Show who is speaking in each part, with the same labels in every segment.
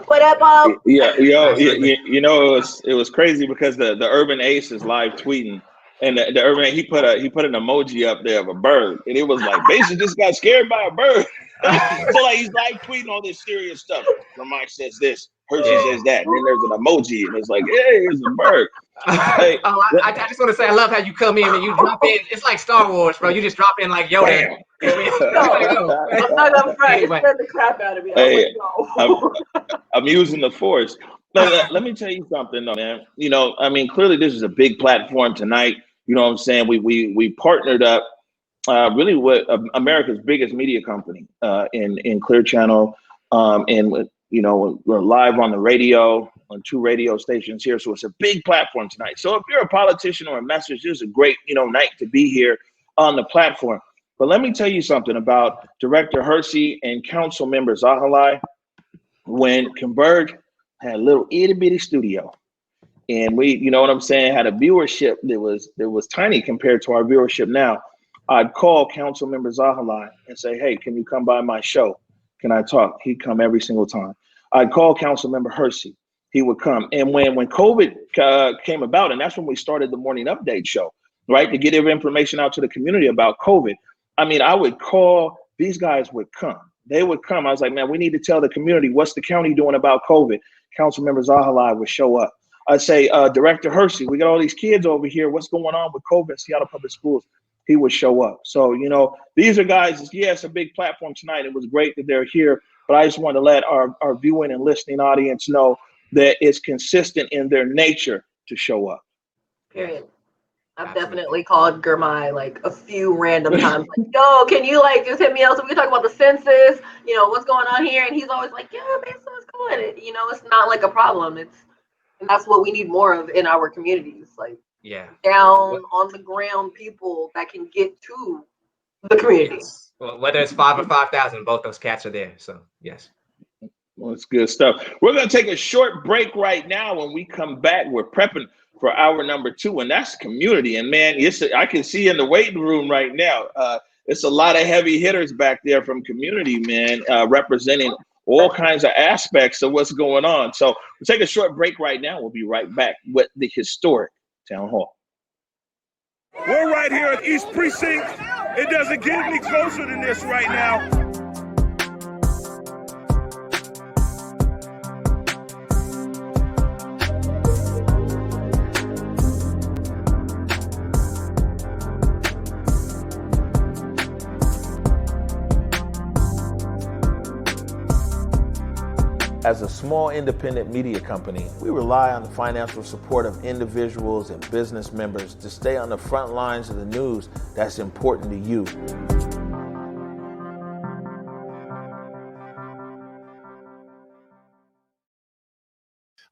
Speaker 1: What up, Bob?
Speaker 2: Yeah, it was crazy because the Urban Ace is live tweeting, and the Urban Ace, he put an emoji up there of a bird, and it was like basically just got scared by a bird. So like he's live tweeting all this serious stuff. Girmay says this, Hersey says that, and then there's an emoji, and it's like, hey, here's a bird. Hey,
Speaker 3: I just want to say I love how you come in and you drop in. It's like Star Wars, bro. You just drop in like Yoda.
Speaker 1: I'm not afraid. It scared the crap out of me.
Speaker 2: Hey, I'm using the force. Let me tell you something, though, man. I mean, clearly this is a big platform tonight. You know what I'm saying? We partnered up really with America's biggest media company in Clear Channel, and we're live on the radio on 2 radio stations here, so it's a big platform tonight. So if you're a politician or a message, this is a great night to be here on the platform. But let me tell you something about Director Hersey and Council Member Zahily. When Converge had a little itty bitty studio, and we, had a viewership that was tiny compared to our viewership now, I'd call Council Member Zahily and say, hey, can you come by my show? Can I talk? He'd come every single time. I'd call Council Member Hersey. He would come. And when COVID came about, and that's when we started the morning update show, right, to get information out to the community about COVID. I mean, I would call, these guys would come. They would come. I was like, man, we need to tell the community, what's the county doing about COVID? Council Member Zahily would show up. I'd say, Director Hersey, we got all these kids over here. What's going on with COVID in Seattle Public Schools? He would show up. So, these are guys, it's a big platform tonight. It was great that they're here, but I just want to let our viewing and listening audience know that it's consistent in their nature to show up.
Speaker 1: Period. I've definitely called Girmay like a few random times, like, yo, can you like just hit me up so we can talk about the census, what's going on here? And he's always like, yeah, man, so it's cool. It's not like a problem. And that's what we need more of in our communities, like down on the ground people that can get to the community.
Speaker 3: Yes. Well, whether it's 5 or 5,000, both those cats are there. So yes.
Speaker 2: Well, it's good stuff. We're going to take a short break right now. When we come back, we're prepping for hour number 2, and that's community. And man, I can see in the waiting room right now, it's a lot of heavy hitters back there from community, man, representing all kinds of aspects of what's going on. So we'll take a short break right now. We'll be right back with the historic town hall.
Speaker 4: We're right here at East Precinct. It doesn't get any closer than this right now.
Speaker 5: As a small independent media company, we rely on the financial support of individuals and business members to stay on the front lines of the news that's important to you.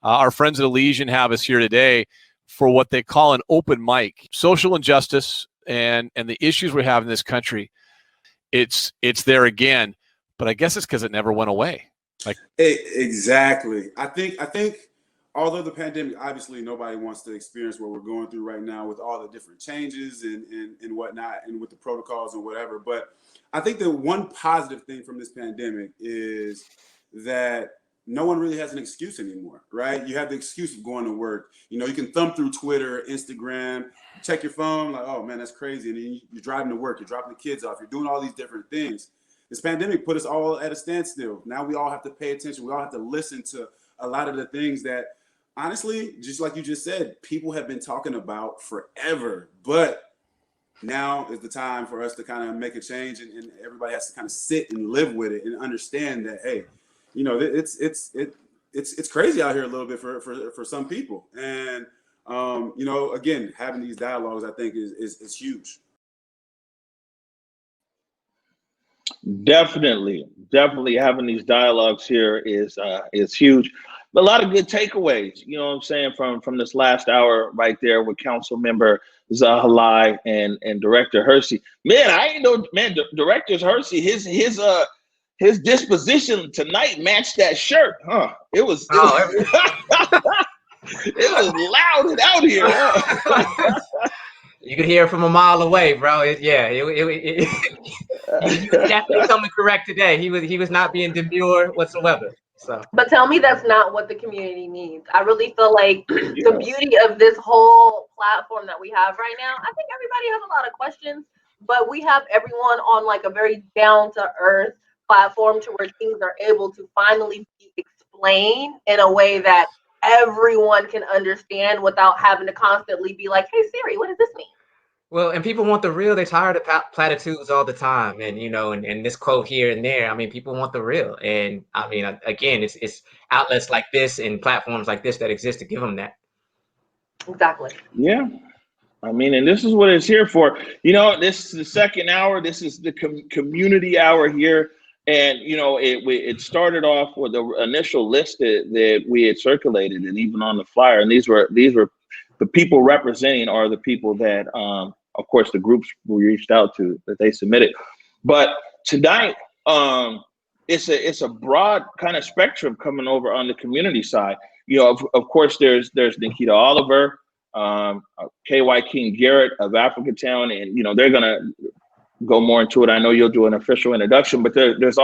Speaker 6: Our friends at Elysian have us here today for what they call an open mic. Social injustice and the issues we have in this country, it's there again, but I guess it's because it never went away.
Speaker 7: Exactly. I think although the pandemic, obviously nobody wants to experience what we're going through right now with all the different changes and whatnot, and with the protocols and whatever. But I think the one positive thing from this pandemic is that no one really has an excuse anymore, right? You have the excuse of going to work. You can thumb through Twitter, Instagram, check your phone, like, oh man, that's crazy. And then you're driving to work, you're dropping the kids off, you're doing all these different things. This pandemic put us all at a standstill. Now we all have to pay attention. We all have to listen to a lot of the things that, honestly, just like you just said, people have been talking about forever. But now is the time for us to kind of make a change, and everybody has to kind of sit and live with it and understand that, hey, it's crazy out here a little bit for some people. And again, having these dialogues, I think is huge.
Speaker 2: Definitely having these dialogues here is huge. But a lot of good takeaways, from this last hour right there with Council Member Zahily and Director Hersey. Man, I ain't know, man, Director Hersey, his disposition tonight matched that shirt, huh? It was it was loud out here. Huh?
Speaker 3: You could hear it from a mile away, bro. He was definitely coming correct today. He was not being demure whatsoever. So,
Speaker 1: but tell me that's not what the community needs. I really feel like the
Speaker 2: Yes.
Speaker 1: beauty of this whole platform that we have right now, I think everybody has a lot of questions, but we have everyone on like a very down to earth platform to where things are able to finally be explained in a way that everyone can understand without having to constantly be like, hey Siri, what does this mean?
Speaker 3: well, and people want the real. They're tired of platitudes all the time, and and this quote here and there. I mean, people want the real, and I mean, again, it's outlets like this and platforms like this that exist to give them that.
Speaker 1: Exactly.
Speaker 2: Yeah. I mean, and this is what it's here for. This is the second hour. This is the community hour here. And, it started off with the initial list that we had circulated and even on the flyer. And these were the people representing are the people that, of course, the groups we reached out to that they submitted. But tonight, it's a broad kind of spectrum coming over on the community side. Of course, there's Nikkita Oliver, Wyking Garrett of Africatown, and they're gonna go more into it. I know you'll do an official introduction, but there's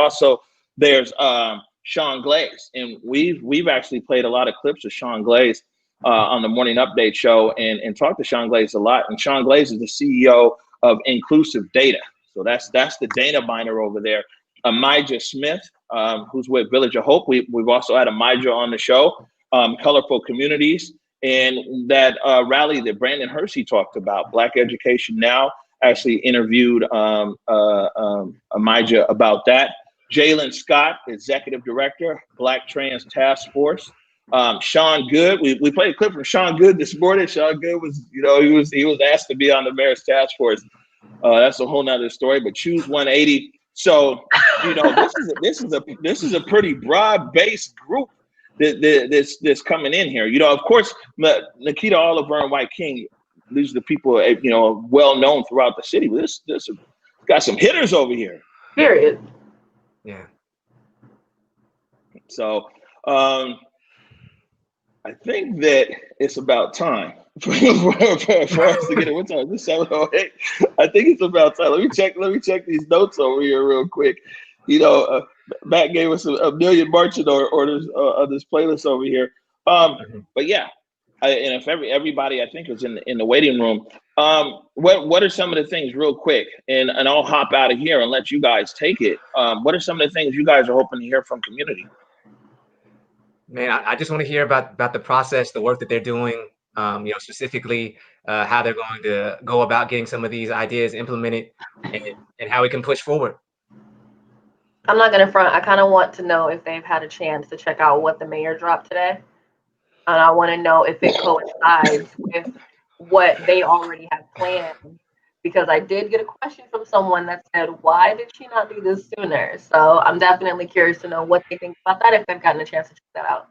Speaker 2: Sean Glaze, and we've actually played a lot of clips of Sean Glaze on the Morning Update show and talked to Sean Glaze a lot. And Sean Glaze is the CEO of Inclusive Data, so that's the data miner over there. Amijah Smith, who's with Village of Hope. We've also had Amijah on the show. Colorful Communities. And that rally that Brandon Hersey talked about, Black Education Now, actually interviewed Amijah about that. Jalen Scott, Executive Director, Black Trans Task Force. Sean Good, we played a clip from Sean Good this morning. Sean Good was, he was asked to be on the mayor's task force. That's a whole nother story, but Choose 180. So, this is a pretty broad-based group that's coming in here. Of course, Nikkita Oliver and Wyking, these are the people well known throughout the city. But this got some hitters over here.
Speaker 1: Period.
Speaker 3: Yeah.
Speaker 2: So I think that it's about time for us to get it. What time is it? 7:08. I think it's about time. Let me check these notes over here real quick. Matt gave us a million marching orders on this playlist over here. But yeah, and if everybody I think is in the waiting room, what are some of the things real quick, and I'll hop out of here and let you guys take it. What are some of the things you guys are hoping to hear from community?
Speaker 3: Man, I just want to hear about the process, the work that they're doing, specifically how they're going to go about getting some of these ideas implemented and how we can push forward.
Speaker 1: I'm not gonna front. I kind of want to know if they've had a chance to check out what the mayor dropped today, and I want to know if it coincides with what they already have planned. Because I did get a question from someone that said, "Why did she not do this sooner?" So I'm definitely curious to know what they think about that if they've gotten a chance to check that out.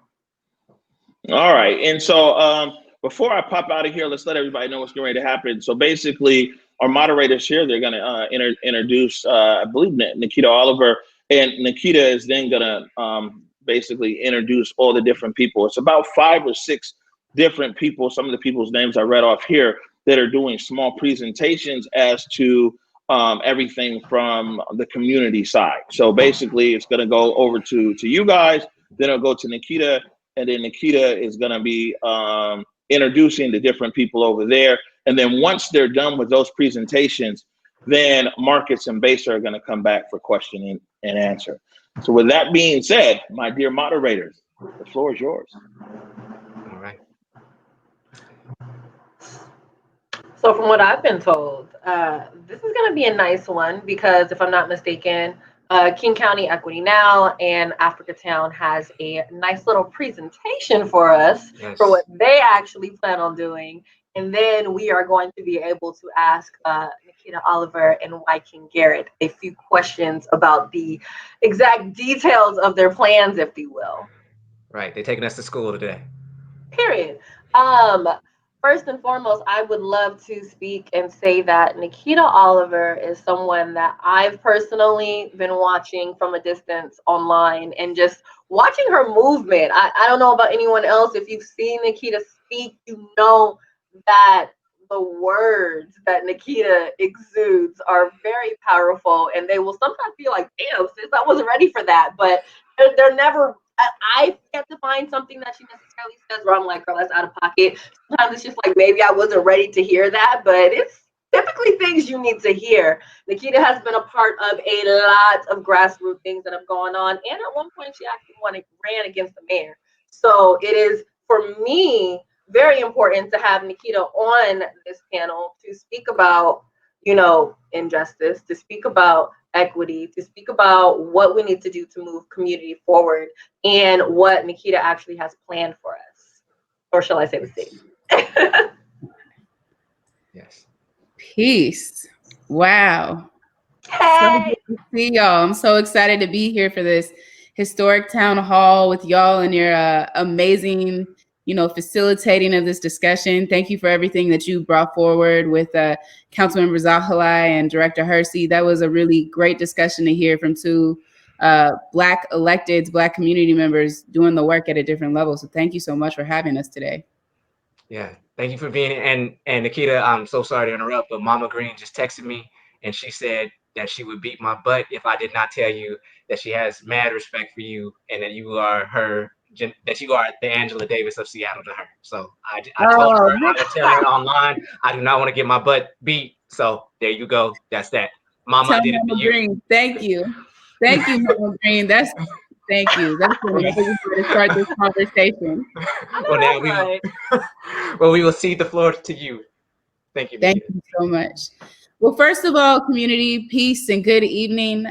Speaker 2: All right, and so before I pop out of here, let's let everybody know what's getting ready to happen. So basically, our moderators here, they're going to introduce, I believe, Nikkita Oliver. And Nikkita is then gonna basically introduce all the different people. It's about 5 or 6 different people, some of the people's names I read off here, that are doing small presentations as to everything from the community side. So basically it's gonna go over to you guys, then it'll go to Nikkita, and then Nikkita is gonna be introducing the different people over there. And then once they're done with those presentations, then Marcus and Basa are going to come back for question and answer. So with that being said, my dear moderators, the floor is yours.
Speaker 3: All right.
Speaker 1: So from what I've been told, this is going to be a nice one because if I'm not mistaken, King County Equity Now and Africatown has a nice little presentation for us for what they actually plan on doing. And then we are going to be able to ask Nikkita Oliver and Wyking Garrett a few questions about the exact details of their plans, if you will.
Speaker 3: Right. They're taking us to school today.
Speaker 1: Period. First and foremost, I would love to speak and say that Nikkita Oliver is someone that I've personally been watching from a distance online and just watching her movement. I don't know about anyone else. If you've seen Nikkita speak, you know that the words that Nikkita exudes are very powerful, and they will sometimes be like, damn, sis, I wasn't ready for that. But they're never I get to find something that she necessarily says where I'm like, girl, that's out of pocket. Sometimes it's just like, maybe I wasn't ready to hear that, but it's typically things you need to hear. Nikkita has been a part of a lot of grassroots things that have gone on. And at one point, she actually ran against the mayor. So it is, for me, very important to have Nikkita on this panel to speak about, you know, injustice, to speak about equity, to speak about what we need to do to move community forward and what Nikkita actually has planned for us. Or shall I say the state?
Speaker 3: Yes.
Speaker 8: Peace. Wow.
Speaker 1: Hey!
Speaker 8: So good to see y'all. I'm so excited to be here for this historic town hall with y'all and your amazing, you know, facilitating of this discussion. Thank you for everything that you brought forward with Councilman Zahily and Director Hersey. That was a really great discussion to hear from two Black electeds, Black community members doing the work at a different level. So thank you so much for having us today.
Speaker 3: Yeah, thank you for being here. And Nikkita, I'm so sorry to interrupt, but Mama Green just texted me and she said that she would beat my butt if I did not tell you that she has mad respect for you and that you are that you are the Angela Davis of Seattle to her. So I told her, I would tell her online, I do not want to get my butt beat. So there you go. That's that. Mama, I did it for you.
Speaker 8: Green. Thank you. Thank you, Mama Green. Thank you. That's another way to start this conversation.
Speaker 3: Well, now we will cede the floor to you. Thank you.
Speaker 8: Thank you so much. Well, first of all, community, peace and good evening.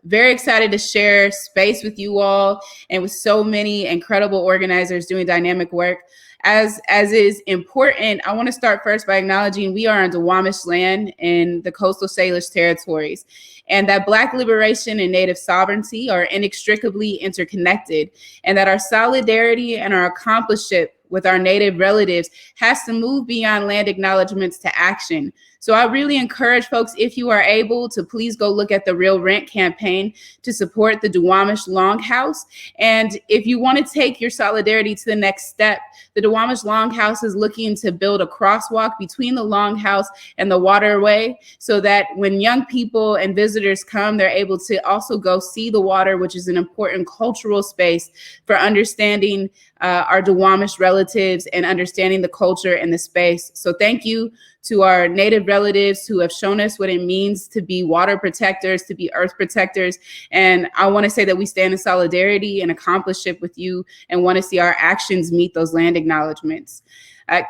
Speaker 8: Very excited to share space with you all and with so many incredible organizers doing dynamic work. As is important, I want to start first by acknowledging we are on Duwamish land in the coastal Salish territories, and that Black liberation and Native sovereignty are inextricably interconnected, and that our solidarity and our accomplishment with our Native relatives has to move beyond land acknowledgements to action. So I really encourage folks, if you are able, to please go look at the Real Rent campaign to support the Duwamish Longhouse. And if you want to take your solidarity to the next step, the Duwamish Longhouse is looking to build a crosswalk between the Longhouse and the waterway so that when young people and visitors come, they're able to also go see the water, which is an important cultural space for understanding our Duwamish relatives and understanding the culture and the space. So thank you to our Native relatives who have shown us what it means to be water protectors, to be earth protectors. And I want to say that we stand in solidarity and accomplishment with you and want to see our actions meet those land acknowledgements.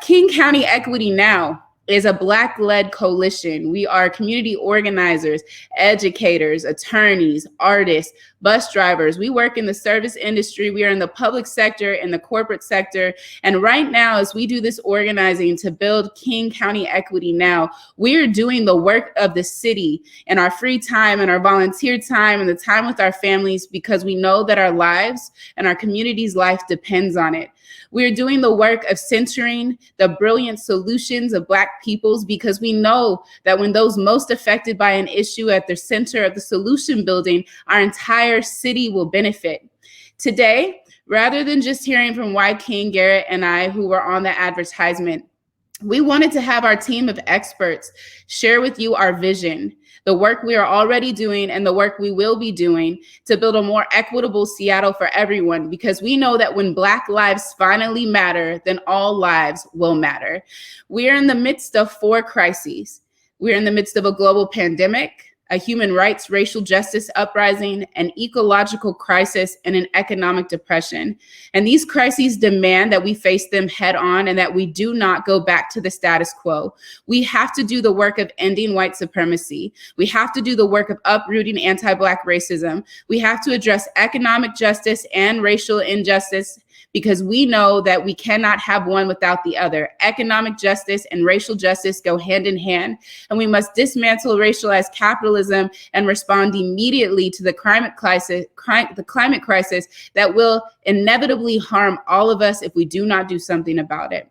Speaker 8: King County Equity Now is a Black-led coalition. We are community organizers, educators, attorneys, artists, bus drivers. We work in the service industry. We are in the public sector, in the corporate sector. And right now, as we do this organizing to build King County Equity Now, we are doing the work of the city in our free time and our volunteer time and the time with our families because we know that our lives and our community's life depends on it. We are doing the work of centering the brilliant solutions of Black peoples because we know that when those most affected by an issue at the center of the solution building, our entire city will benefit. Today, rather than just hearing from Wyking Garrett and I, who were on the advertisement, we wanted to have our team of experts share with you our vision, the work we are already doing and the work we will be doing to build a more equitable Seattle for everyone, because we know that when Black lives finally matter, then all lives will matter. We are in the midst of 4 crises. We're in the midst of a global pandemic, a human rights, racial justice uprising, an ecological crisis, and an economic depression. And these crises demand that we face them head on and that we do not go back to the status quo. We have to do the work of ending white supremacy. We have to do the work of uprooting anti-Black racism. We have to address economic justice and racial injustice, because we know that we cannot have one without the other. Economic justice and racial justice go hand in hand, and we must dismantle racialized capitalism and respond immediately to the climate crisis that will inevitably harm all of us if we do not do something about it.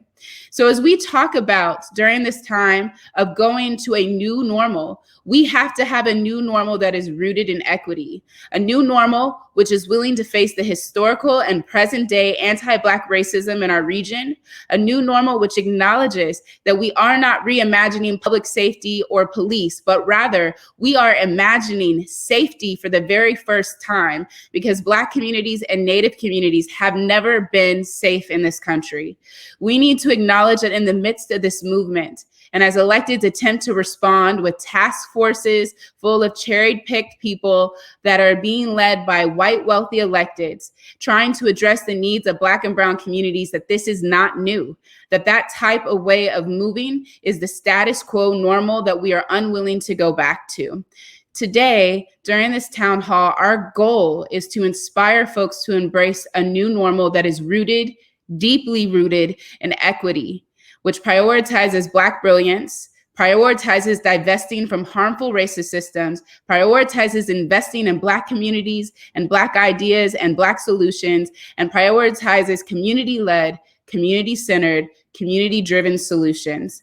Speaker 8: So as we talk about during this time of going to a new normal, we have to have a new normal that is rooted in equity, a new normal which is willing to face the historical and present day anti-Black racism in our region, a new normal which acknowledges that we are not reimagining public safety or police, but rather we are imagining safety for the very first time, because Black communities and Native communities have never been safe in this country. We need to acknowledge that in the midst of this movement, and as electeds attempt to respond with task forces full of cherry-picked people that are being led by white wealthy electeds, trying to address the needs of Black and brown communities, that this is not new, that type of way of moving is the status quo normal that we are unwilling to go back to. Today, during this town hall, our goal is to inspire folks to embrace a new normal that is rooted, deeply rooted in equity, which prioritizes Black brilliance, prioritizes divesting from harmful racist systems, prioritizes investing in Black communities and Black ideas and Black solutions, and prioritizes community-led, community-centered, community-driven solutions.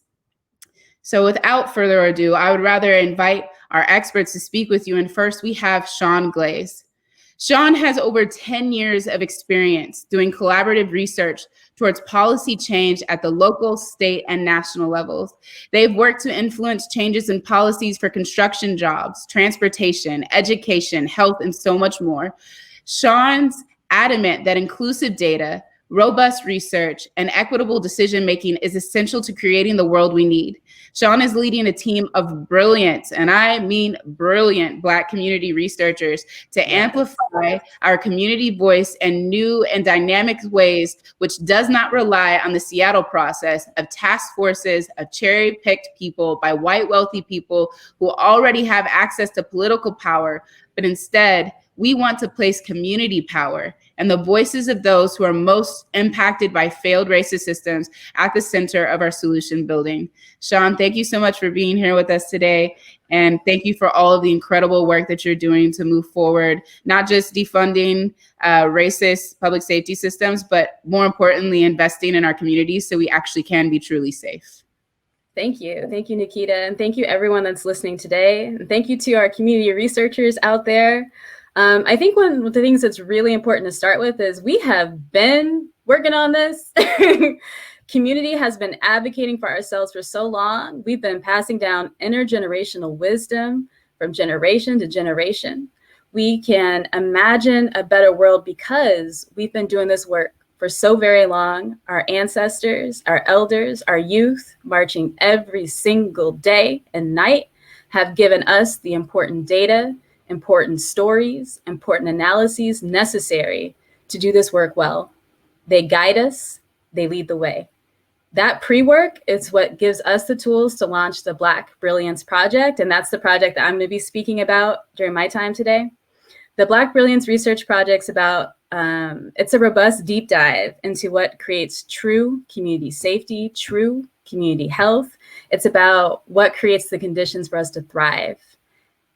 Speaker 8: So without further ado, I would rather invite our experts to speak with you. And first, we have Sean Glaze. Sean has over 10 years of experience doing collaborative research towards policy change at the local, state, and national levels. They've worked to influence changes in policies for construction jobs, transportation, education, health, and so much more. Sean's adamant that inclusive data, robust research, and equitable decision-making is essential to creating the world we need. Sean is leading a team of brilliant, and I mean brilliant, Black community researchers to amplify our community voice in new and dynamic ways, which does not rely on the Seattle process of task forces of cherry-picked people by white wealthy people who already have access to political power, but instead, we want to place community power and the voices of those who are most impacted by failed racist systems at the center of our solution building. Sean, thank you so much for being here with us today. And thank you for all of the incredible work that you're doing to move forward, not just defunding racist public safety systems, but more importantly, investing in our communities so we actually can be truly safe.
Speaker 9: Thank you. Thank you, Nikkita. And thank you everyone that's listening today. And thank you to our community researchers out there. I think one of the things that's really important to start with is we have been working on this. Community has been advocating for ourselves for so long. We've been passing down intergenerational wisdom from generation to generation. We can imagine a better world because we've been doing this work for so very long. Our ancestors, our elders, our youth, marching every single day and night, have given us the important data, important stories, important analyses necessary to do this work well. They guide us, they lead the way. That pre-work is what gives us the tools to launch the Black Brilliance Project, and that's the project that I'm going to be speaking about during my time today. The Black Brilliance Research Project's about, it's a robust deep dive into what creates true community safety, true community health. It's about what creates the conditions for us to thrive.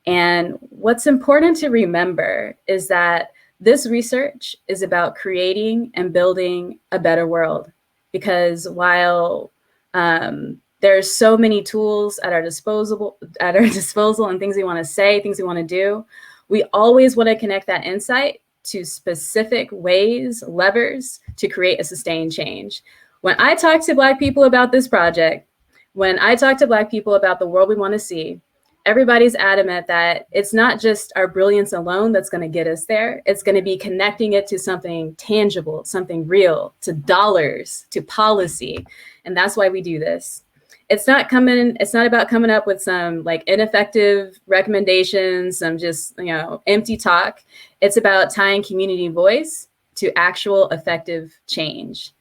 Speaker 9: And what's important to remember is that this research is about creating and building a better world. Because while there's so many tools at our disposal and things we want to say, things we want to do, we always want to connect that insight to specific ways, levers to create a sustained change. When I talk to Black people about this project, when I talk to Black people about the world we want to see, everybody's adamant that it's not just our brilliance alone that's going to get us there. It's going to be connecting it to something tangible, something real, to dollars, to policy. And that's why we do this. It's not about coming up with some like ineffective recommendations, some just, empty talk. It's about tying community voice to actual effective change.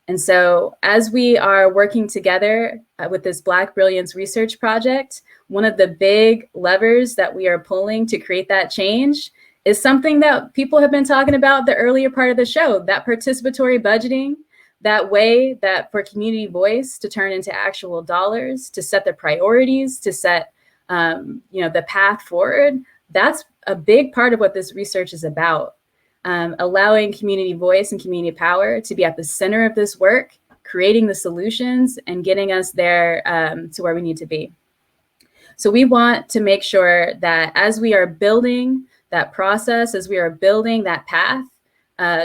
Speaker 9: And so as we are working together with this Black Brilliance Research Project, one of the big levers that we are pulling to create that change is something that people have been talking about the earlier part of the show, that participatory budgeting, that way that for community voice to turn into actual dollars, to set the priorities, to set the path forward. That's a big part of what this research is about. Allowing community voice and community power to be at the center of this work, creating the solutions and getting us there to where we need to be. So we want to make sure that as we are building that process, as we are building that path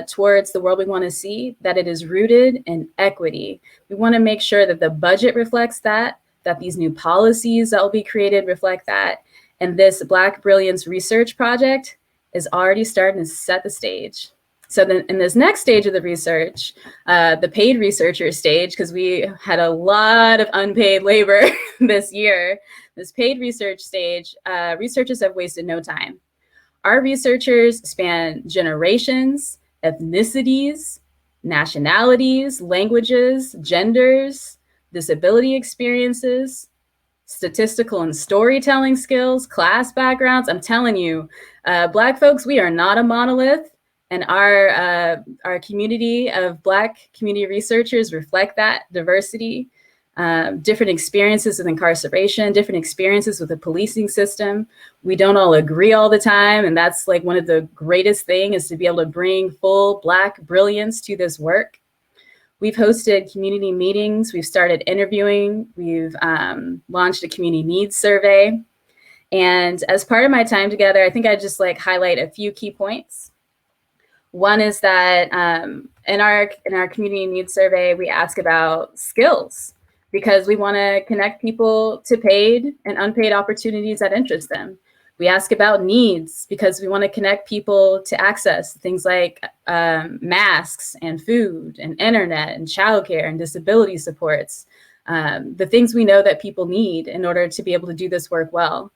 Speaker 9: towards the world we want to see, that it is rooted in equity. We want to make sure that the budget reflects that these new policies that will be created reflect that. And this Black Brilliance research project is already starting to set the stage. So then in this next stage of the research, the paid researcher stage, because we had a lot of unpaid labor this year, this paid research stage, researchers have wasted no time. Our researchers span generations, ethnicities, nationalities, languages, genders, disability experiences, statistical and storytelling skills, class backgrounds. I'm telling you, Black folks, we are not a monolith. And our community of Black community researchers reflect that diversity, different experiences with incarceration, different experiences with the policing system. We don't all agree all the time. And that's like one of the greatest things, is to be able to bring full Black brilliance to this work. We've hosted community meetings. We've started interviewing. We've launched a community needs survey. And as part of my time together, I think I'd just like highlight a few key points. One is that in our community needs survey, we ask about skills, because we want to connect people to paid and unpaid opportunities that interest them. We ask about needs, because we want to connect people to access things like masks and food and internet and childcare and disability supports, the things we know that people need in order to be able to do this work well.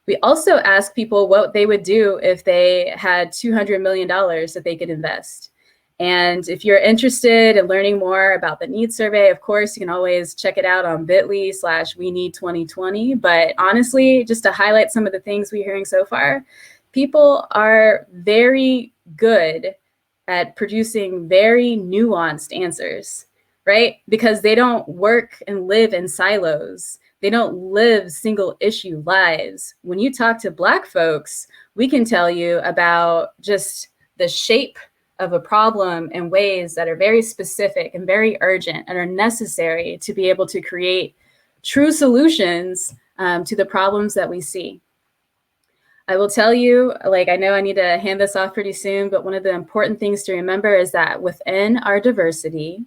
Speaker 9: We also ask people what they would do if they had $200 million that they could invest. And if you're interested in learning more about the needs survey, of course, you can always check it out on bit.ly/WeNeed2020. But honestly, just to highlight some of the things we're hearing so far, people are very good at producing very nuanced answers, right? Because they don't work and live in silos. They don't live single issue lives. When you talk to Black folks, we can tell you about just the shape of a problem in ways that are very specific and very urgent and are necessary to be able to create true solutions to the problems that we see. I will tell you, like, I know I need to hand this off pretty soon, but one of the important things to remember is that within our diversity,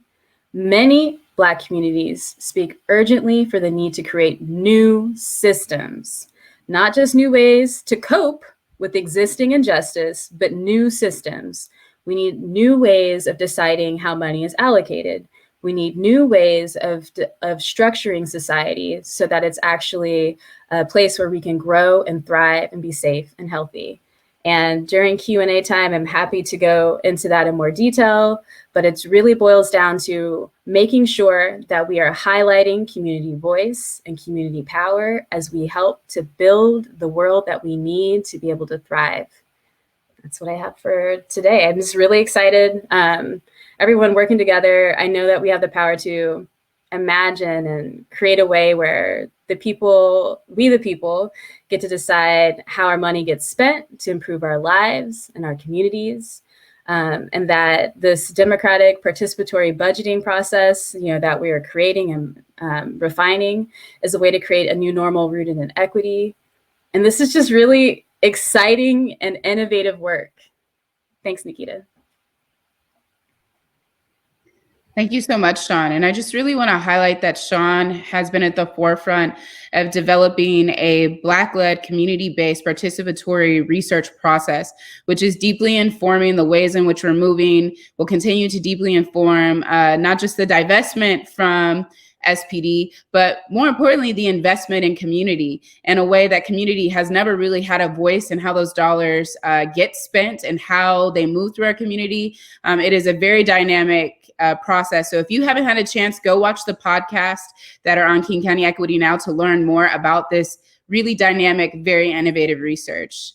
Speaker 9: many Black communities speak urgently for the need to create new systems, not just new ways to cope with existing injustice, but new systems. We need new ways of deciding how money is allocated. We need new ways of structuring society so that it's actually a place where we can grow and thrive and be safe and healthy. And during Q&A time, I'm happy to go into that in more detail, but it really boils down to making sure that we are highlighting community voice and community power as we help to build the world that we need to be able to thrive. That's what I have for today. I'm just really excited. Everyone working together, I know that we have the power to imagine and create a way where we the people, get to decide how our money gets spent to improve our lives and our communities. And that this democratic participatory budgeting process, that we are creating and refining, is a way to create a new normal rooted in equity. And this is just really exciting and innovative work. Thanks, Nikkita.
Speaker 8: Thank you so much, Sean. And I just really want to highlight that Sean has been at the forefront of developing a Black-led, community-based participatory research process, which is deeply informing the ways in which we're moving, will continue to deeply inform not just the divestment from SPD, but more importantly, the investment in community in a way that community has never really had a voice in how those dollars get spent and how they move through our community. It is a very dynamic process. So if you haven't had a chance, go watch the podcast that are on King County Equity Now to learn more about this really dynamic, very innovative research.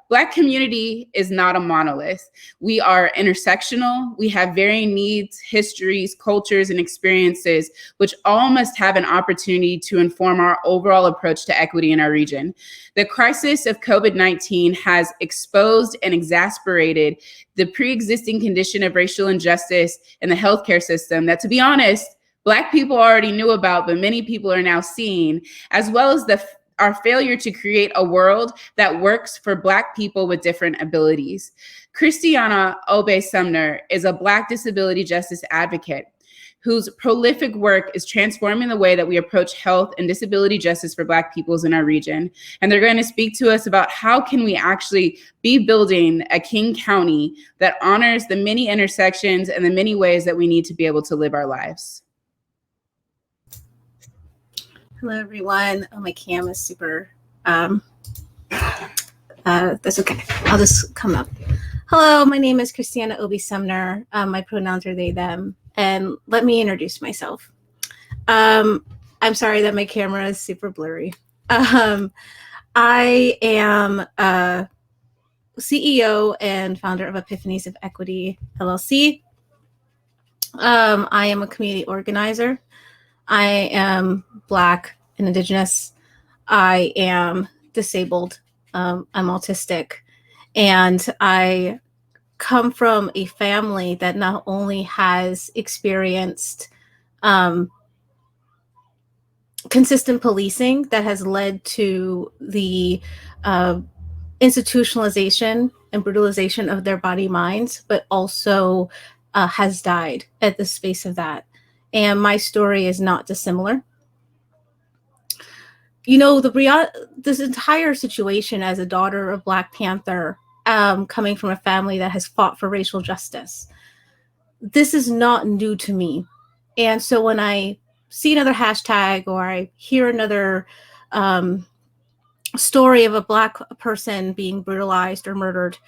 Speaker 8: Black community is not a monolith. We are intersectional. We have varying needs, histories, cultures, and experiences, which all must have an opportunity to inform our overall approach to equity in our region. The crisis of COVID-19 has exposed and exacerbated the pre-existing condition of racial injustice in the healthcare system that, to be honest, Black people already knew about, but many people are now seeing, as well as our failure to create a world that works for Black people with different abilities. Christiana Obe Sumner is a Black disability justice advocate whose prolific work is transforming the way that we approach health and disability justice for Black peoples in our region. And they're going to speak to us about how can we actually be building a King County that honors the many intersections and the many ways that we need to be able to live our lives.
Speaker 10: Hello, everyone. Oh, my cam is super, that's okay. I'll just come up. Hello, my name is Christiana Obi Sumner. My pronouns are they, them. And let me introduce myself. I'm sorry that my camera is super blurry. I am a CEO and founder of Epiphanies of Equity, LLC. I am a community organizer. I am Black and Indigenous. I am disabled. I'm autistic. And I come from a family that not only has experienced consistent policing that has led to the institutionalization and brutalization of their body minds, but also has died at the space of that. And my story is not dissimilar. You know, this entire situation as a daughter of Black Panther, coming from a family that has fought for racial justice, this is not new to me. And so when I see another hashtag or I hear another story of a Black person being brutalized or murdered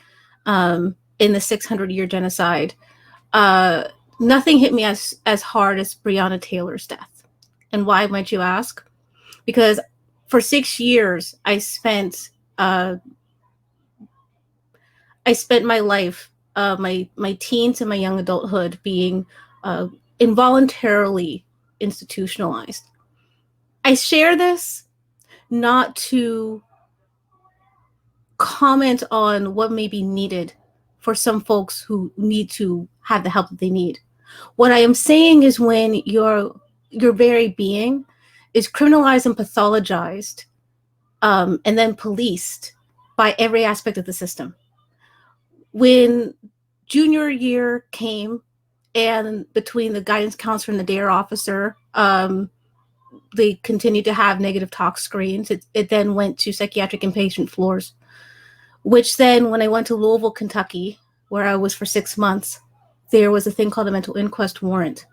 Speaker 10: in the 600-year genocide, nothing hit me as hard as Breonna Taylor's death. And why, might you ask? Because for 6 years, I spent my life, my teens and my young adulthood being involuntarily institutionalized. I share this not to comment on what may be needed for some folks who need to have the help that they need. What I am saying is when your very being is criminalized and pathologized, and then policed by every aspect of the system. When junior year came, and between the guidance counselor and the DARE officer, they continued to have negative talk screens. It then went to psychiatric inpatient floors, which then when I went to Louisville, Kentucky, where I was for 6 months, there was a thing called a mental inquest warrant,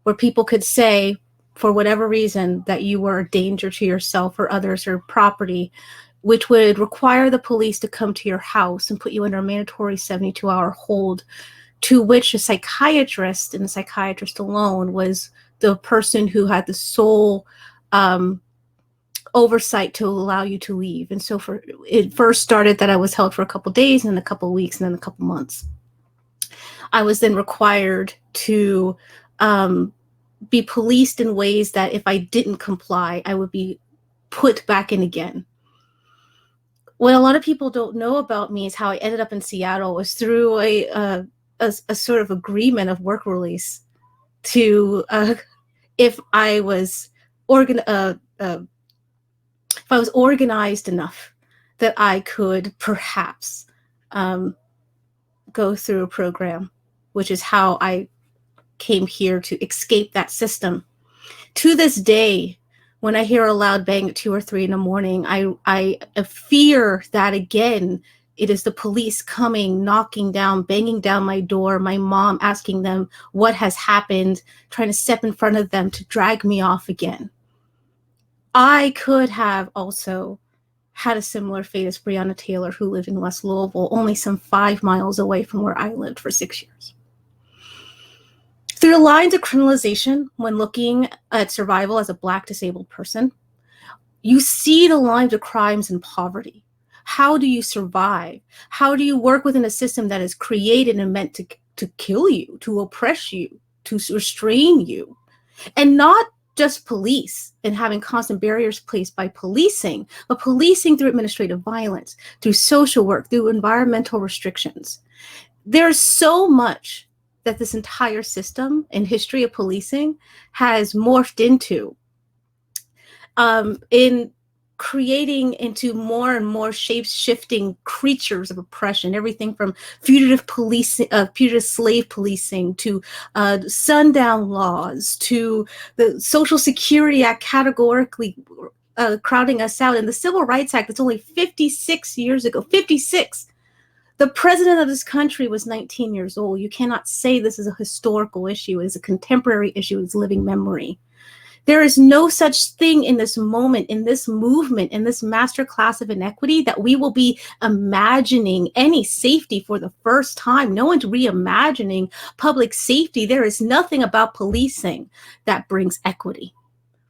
Speaker 10: where people could say, for whatever reason, that you were a danger to yourself or others or property, which would require the police to come to your house and put you under a mandatory 72-hour hold, to which a psychiatrist, and the psychiatrist alone, was the person who had the sole oversight to allow you to leave. And so it first started that I was held for a couple days, and then a couple weeks, and then a couple months. I was then required to be policed in ways that if I didn't comply, I would be put back in again. What a lot of people don't know about me is how I ended up in Seattle was through a sort of agreement of work release to if I was organized enough that I could perhaps go through a program, which is how I came here to escape that system. To this day, when I hear a loud bang at 2 or 3 in the morning, I fear that again, it is the police coming, knocking down, banging down my door, my mom asking them what has happened, trying to step in front of them to drag me off again. I could have also had a similar fate as Breonna Taylor, who lived in West Louisville, only some 5 miles away from where I lived for 6 years. Through the lines of criminalization, when looking at survival as a Black disabled person, you see the lines of crimes and poverty. How do you survive? How do you work within a system that is created and meant to kill you, to oppress you, to restrain you? And not just police and having constant barriers placed by policing, but policing through administrative violence, through social work, through environmental restrictions. There's so much that this entire system and history of policing has morphed into, in creating into more and more shape-shifting creatures of oppression, everything from fugitive slave policing to sundown laws to the Social Security Act categorically crowding us out, and the Civil Rights Act that's only 56 years ago, 56. The president of this country was 19 years old. You cannot say this is a historical issue. It is a contemporary issue. It's living memory. There is no such thing in this moment, in this movement, in this master class of inequity that we will be imagining any safety for the first time. No one's reimagining public safety. There is nothing about policing that brings equity.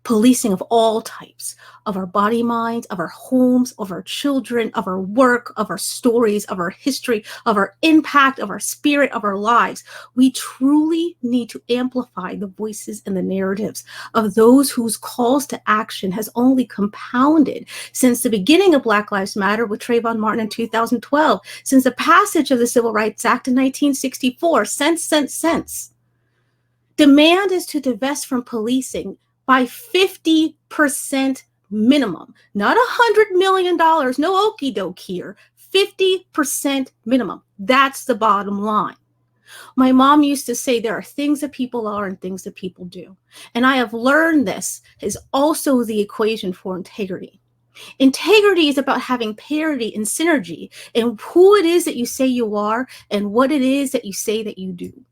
Speaker 10: Policing of all types, of our body minds, of our homes, of our children, of our work, of our stories, of our history, of our impact, of our spirit, of our lives. We truly need to amplify the voices and the narratives of those whose calls to action has only compounded since the beginning of Black Lives Matter with Trayvon Martin in 2012, since the passage of the Civil Rights Act in 1964, since. Demand is to divest from policing by 50% minimum, not $100 million, no okie doke here, 50% minimum. That's the bottom line. My mom used to say there are things that people are and things that people do. And I have learned this is also the equation for integrity. Integrity is about having parity and synergy in who it is that you say you are and what it is that you say that you do.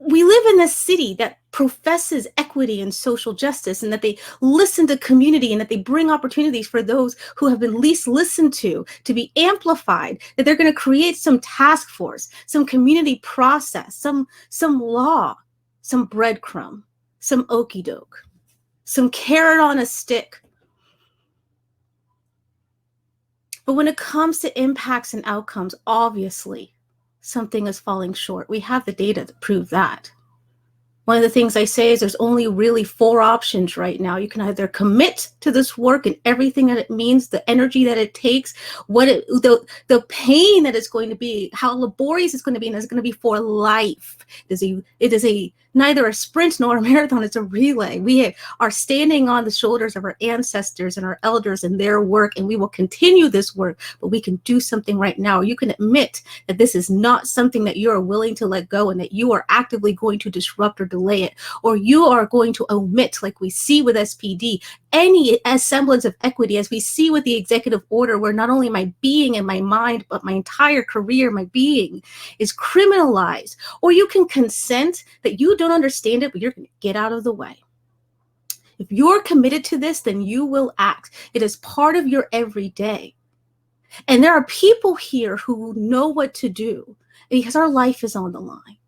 Speaker 10: We live in a city that professes equity and social justice, and that they listen to community, and that they bring opportunities for those who have been least listened to be amplified, that they're going to create some task force, some community process, some law, some breadcrumb, some okey doke, some carrot on a stick. But when it comes to impacts and outcomes, obviously, something is falling short. We have the data to prove that. One of the things I say is there's only really 4 options right now. You can either commit to this work and everything that it means, the energy that it takes, the pain that it's going to be, how laborious it's going to be, and it's going to be for life. It is neither a sprint nor a marathon, it's a relay. We are standing on the shoulders of our ancestors and our elders and their work, and we will continue this work, but we can do something right now. You can admit that this is not something that you are willing to let go and that you are actively going to disrupt or delay it, or you are going to omit, like we see with SPD, any semblance of equity, as we see with the executive order, where not only my being and my mind, but my entire career, my being is criminalized. Or you can consent that you don't understand it, but you're going to get out of the way. If you're committed to this, then you will act. It is part of your everyday. And there are people here who know what to do because our life is on the line.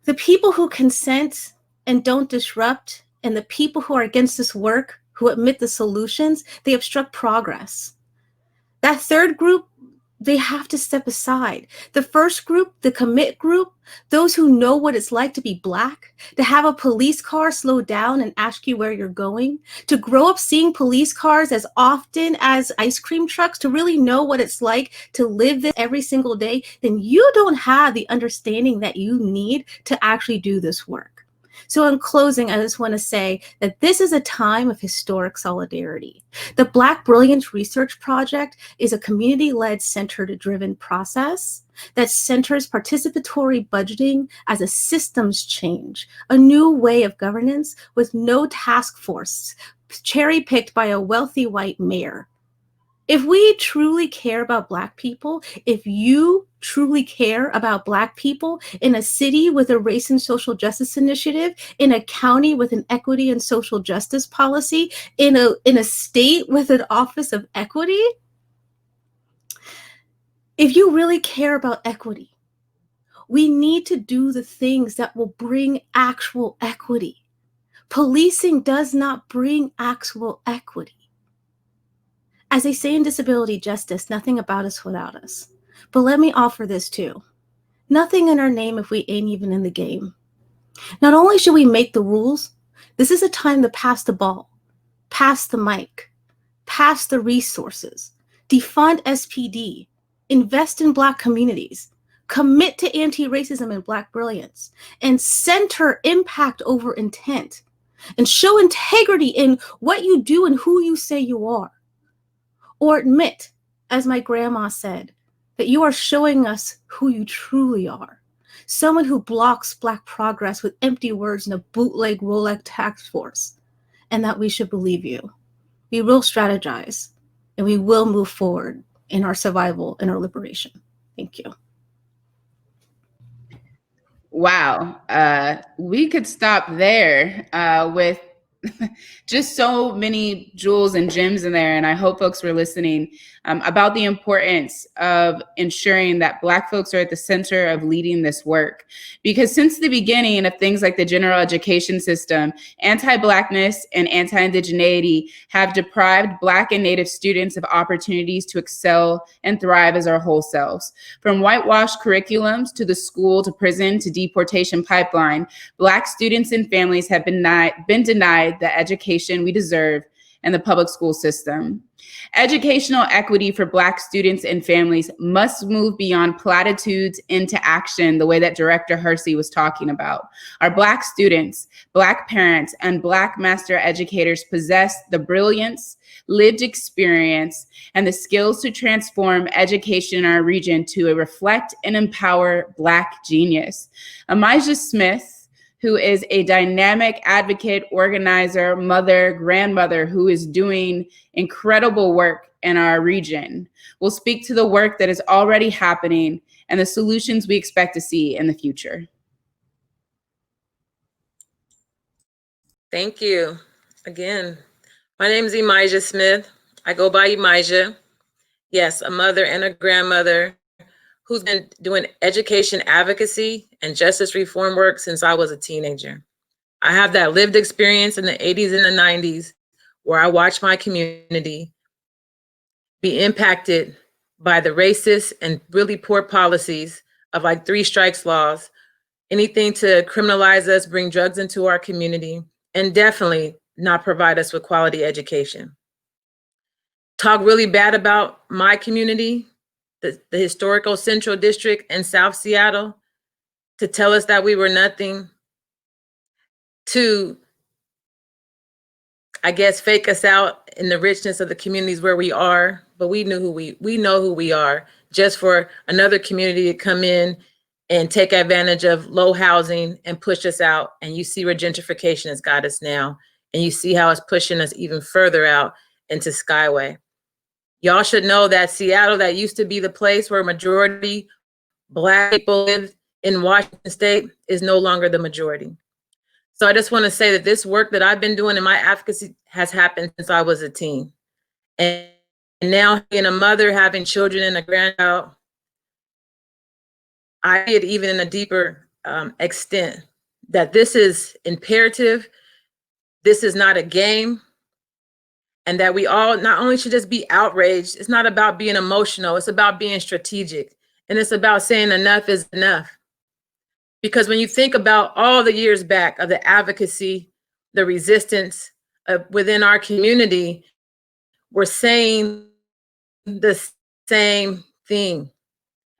Speaker 10: The people who consent and don't disrupt, and the people who are against this work, who admit the solutions, they obstruct progress. That third group, they have to step aside. The first group, the commit group, those who know what it's like to be Black, to have a police car slow down and ask you where you're going, to grow up seeing police cars as often as ice cream trucks, to really know what it's like to live this every single day, then you don't have the understanding that you need to actually do this work. So in closing, I just want to say that this is a time of historic solidarity. The Black Brilliance Research Project is a community-led, center-driven process that centers participatory budgeting as a systems change, a new way of governance with no task force cherry-picked by a wealthy white mayor. If we truly care about Black people, if you truly care about Black people in a city with a race and social justice initiative, in a county with an equity and social justice policy, in a state with an office of equity, if you really care about equity, we need to do the things that will bring actual equity. Policing does not bring actual equity. As they say in disability justice, nothing about us without us. But let me offer this too. Nothing in our name if we ain't even in the game. Not only should we make the rules, this is a time to pass the ball, pass the mic, pass the resources, defund SPD, invest in Black communities, commit to anti-racism and Black brilliance, and center impact over intent, and show integrity in what you do and who you say you are. Or admit, as my grandma said, that you are showing us who you truly are. Someone who blocks Black progress with empty words in a bootleg Rolex task force, and that we should believe you. We will strategize, and we will move forward in our survival and our liberation. Thank you.
Speaker 8: Wow. We could stop there with just so many jewels and gems in there. And I hope folks were listening about the importance of ensuring that Black folks are at the center of leading this work. Because since the beginning of things like the general education system, anti-Blackness and anti-indigeneity have deprived Black and Native students of opportunities to excel and thrive as our whole selves. From whitewashed curriculums to the school to prison to deportation pipeline, Black students and families have been denied the education we deserve in the public school system. Educational equity for Black students and families must move beyond platitudes into action, the way that Director Hersey was talking about. Our Black students, Black parents, and Black master educators possess the brilliance, lived experience, and the skills to transform education in our region to reflect and empower Black genius. Amijah Smith, who is a dynamic advocate, organizer, mother, grandmother, who is doing incredible work in our region, will speak to the work that is already happening and the solutions we expect to see in the future.
Speaker 11: Thank you. Again, my name is Amijah Smith. I go by Amijah. Yes, a mother and a grandmother who's been doing education advocacy and justice reform work since I was a teenager. I have that lived experience in the 80s and the 90s where I watched my community be impacted by the racist and really poor policies of like 3 strikes laws, anything to criminalize us, bring drugs into our community, and definitely not provide us with quality education. Talk really bad about my community, the historical Central District in South Seattle, to tell us that we were nothing, to, I guess, fake us out in the richness of the communities where we are, but we know who we are, just for another community to come in and take advantage of low housing and push us out. And you see where gentrification has got us now, and you see how it's pushing us even further out into Skyway. Y'all should know that Seattle, that used to be the place where majority Black people live in Washington State, is no longer the majority. So I just want to say that this work that I've been doing in my advocacy has happened since I was a teen. And now being a mother, having children and a grandchild, I see it even in a deeper extent that this is imperative. This is not a game. And that we all not only should just be outraged, it's not about being emotional, it's about being strategic. And it's about saying enough is enough. Because when you think about all the years back of the advocacy, the resistance within our community, we're saying the same thing.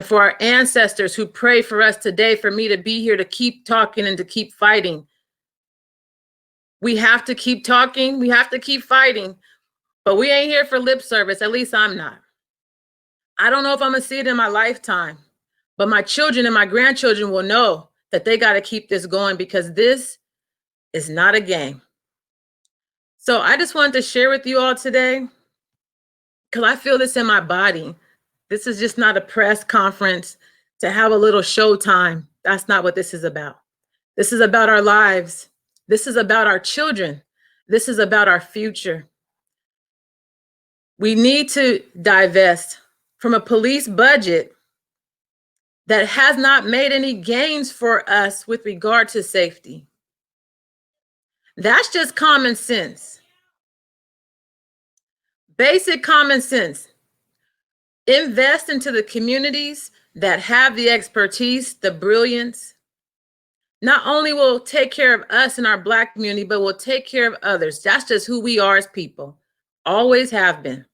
Speaker 11: For our ancestors who pray for us today, for me to be here to keep talking and to keep fighting, we have to keep talking, we have to keep fighting. But we ain't here for lip service. At least I'm not. I don't know if I'm gonna see it in my lifetime, but my children and my grandchildren will know that they got to keep this going, because this is not a game. So I just wanted to share with you all today, because I feel this in my body. This is just not a press conference to have a little showtime. That's not what this is about. This is about our lives. This is about our children. This is about our future. We need to divest from a police budget that has not made any gains for us with regard to safety. That's just common sense. Basic common sense. Invest into the communities that have the expertise, the brilliance. Not only will take care of us and our Black community, but will take care of others. That's just who we are as people. Always have been.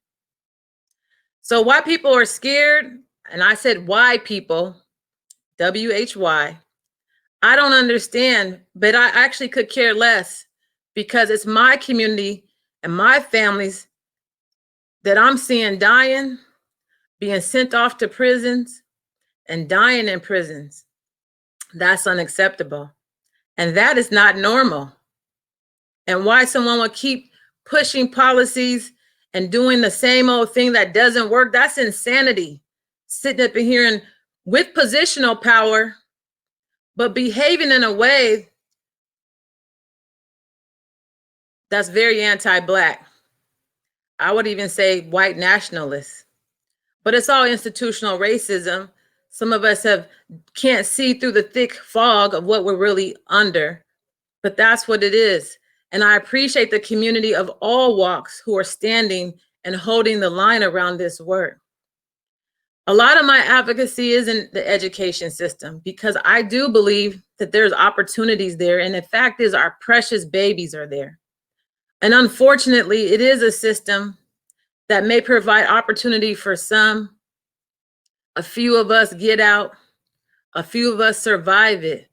Speaker 11: So why people are scared, and I said why people, WHY, I don't understand, but I actually could care less because it's my community and my families that I'm seeing dying, being sent off to prisons and dying in prisons. That's unacceptable. And that is not normal. And why someone would keep pushing policies and doing the same old thing that doesn't work, that's insanity. Sitting up in here and with positional power, but behaving in a way that's very anti-Black. I would even say white nationalists. But it's all institutional racism. Some of us can't see through the thick fog of what we're really under, but that's what it is. And I appreciate the community of all walks who are standing and holding the line around this work. A lot of my advocacy is in the education system because I do believe that there's opportunities there. And the fact is our precious babies are there. And unfortunately, it is a system that may provide opportunity for some. A few of us get out, a few of us survive it.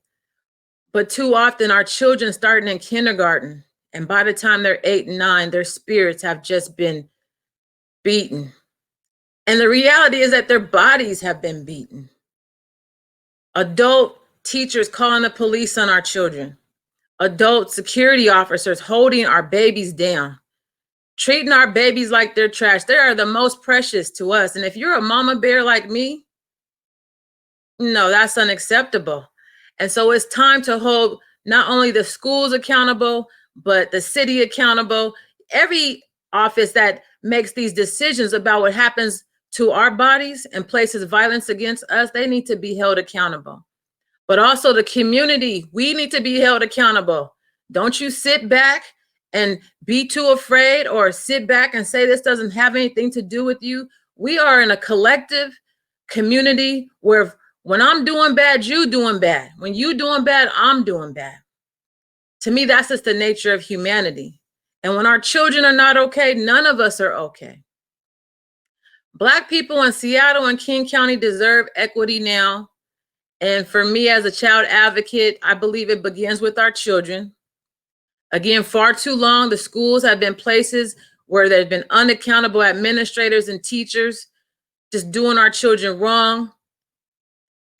Speaker 11: But too often our children starting in kindergarten, and by the time they're 8 and 9, their spirits have just been beaten. And the reality is that their bodies have been beaten. Adult teachers calling the police on our children. Adult security officers holding our babies down. Treating our babies like they're trash. They are the most precious to us. And if you're a mama bear like me, no, that's unacceptable. And so it's time to hold not only the schools accountable, but the city accountable. Every office that makes these decisions about what happens to our bodies and places violence against us, they need to be held accountable. But also the community, we need to be held accountable. Don't you sit back and be too afraid or sit back and say this doesn't have anything to do with you. We are in a collective community where when I'm doing bad, you doing bad. When you doing bad, I'm doing bad. To me, that's just the nature of humanity. And when our children are not okay, none of us are okay. Black people in Seattle and King County deserve equity now. And for me as a child advocate, I believe it begins with our children. Again, far too long, the schools have been places where there's been unaccountable administrators and teachers just doing our children wrong,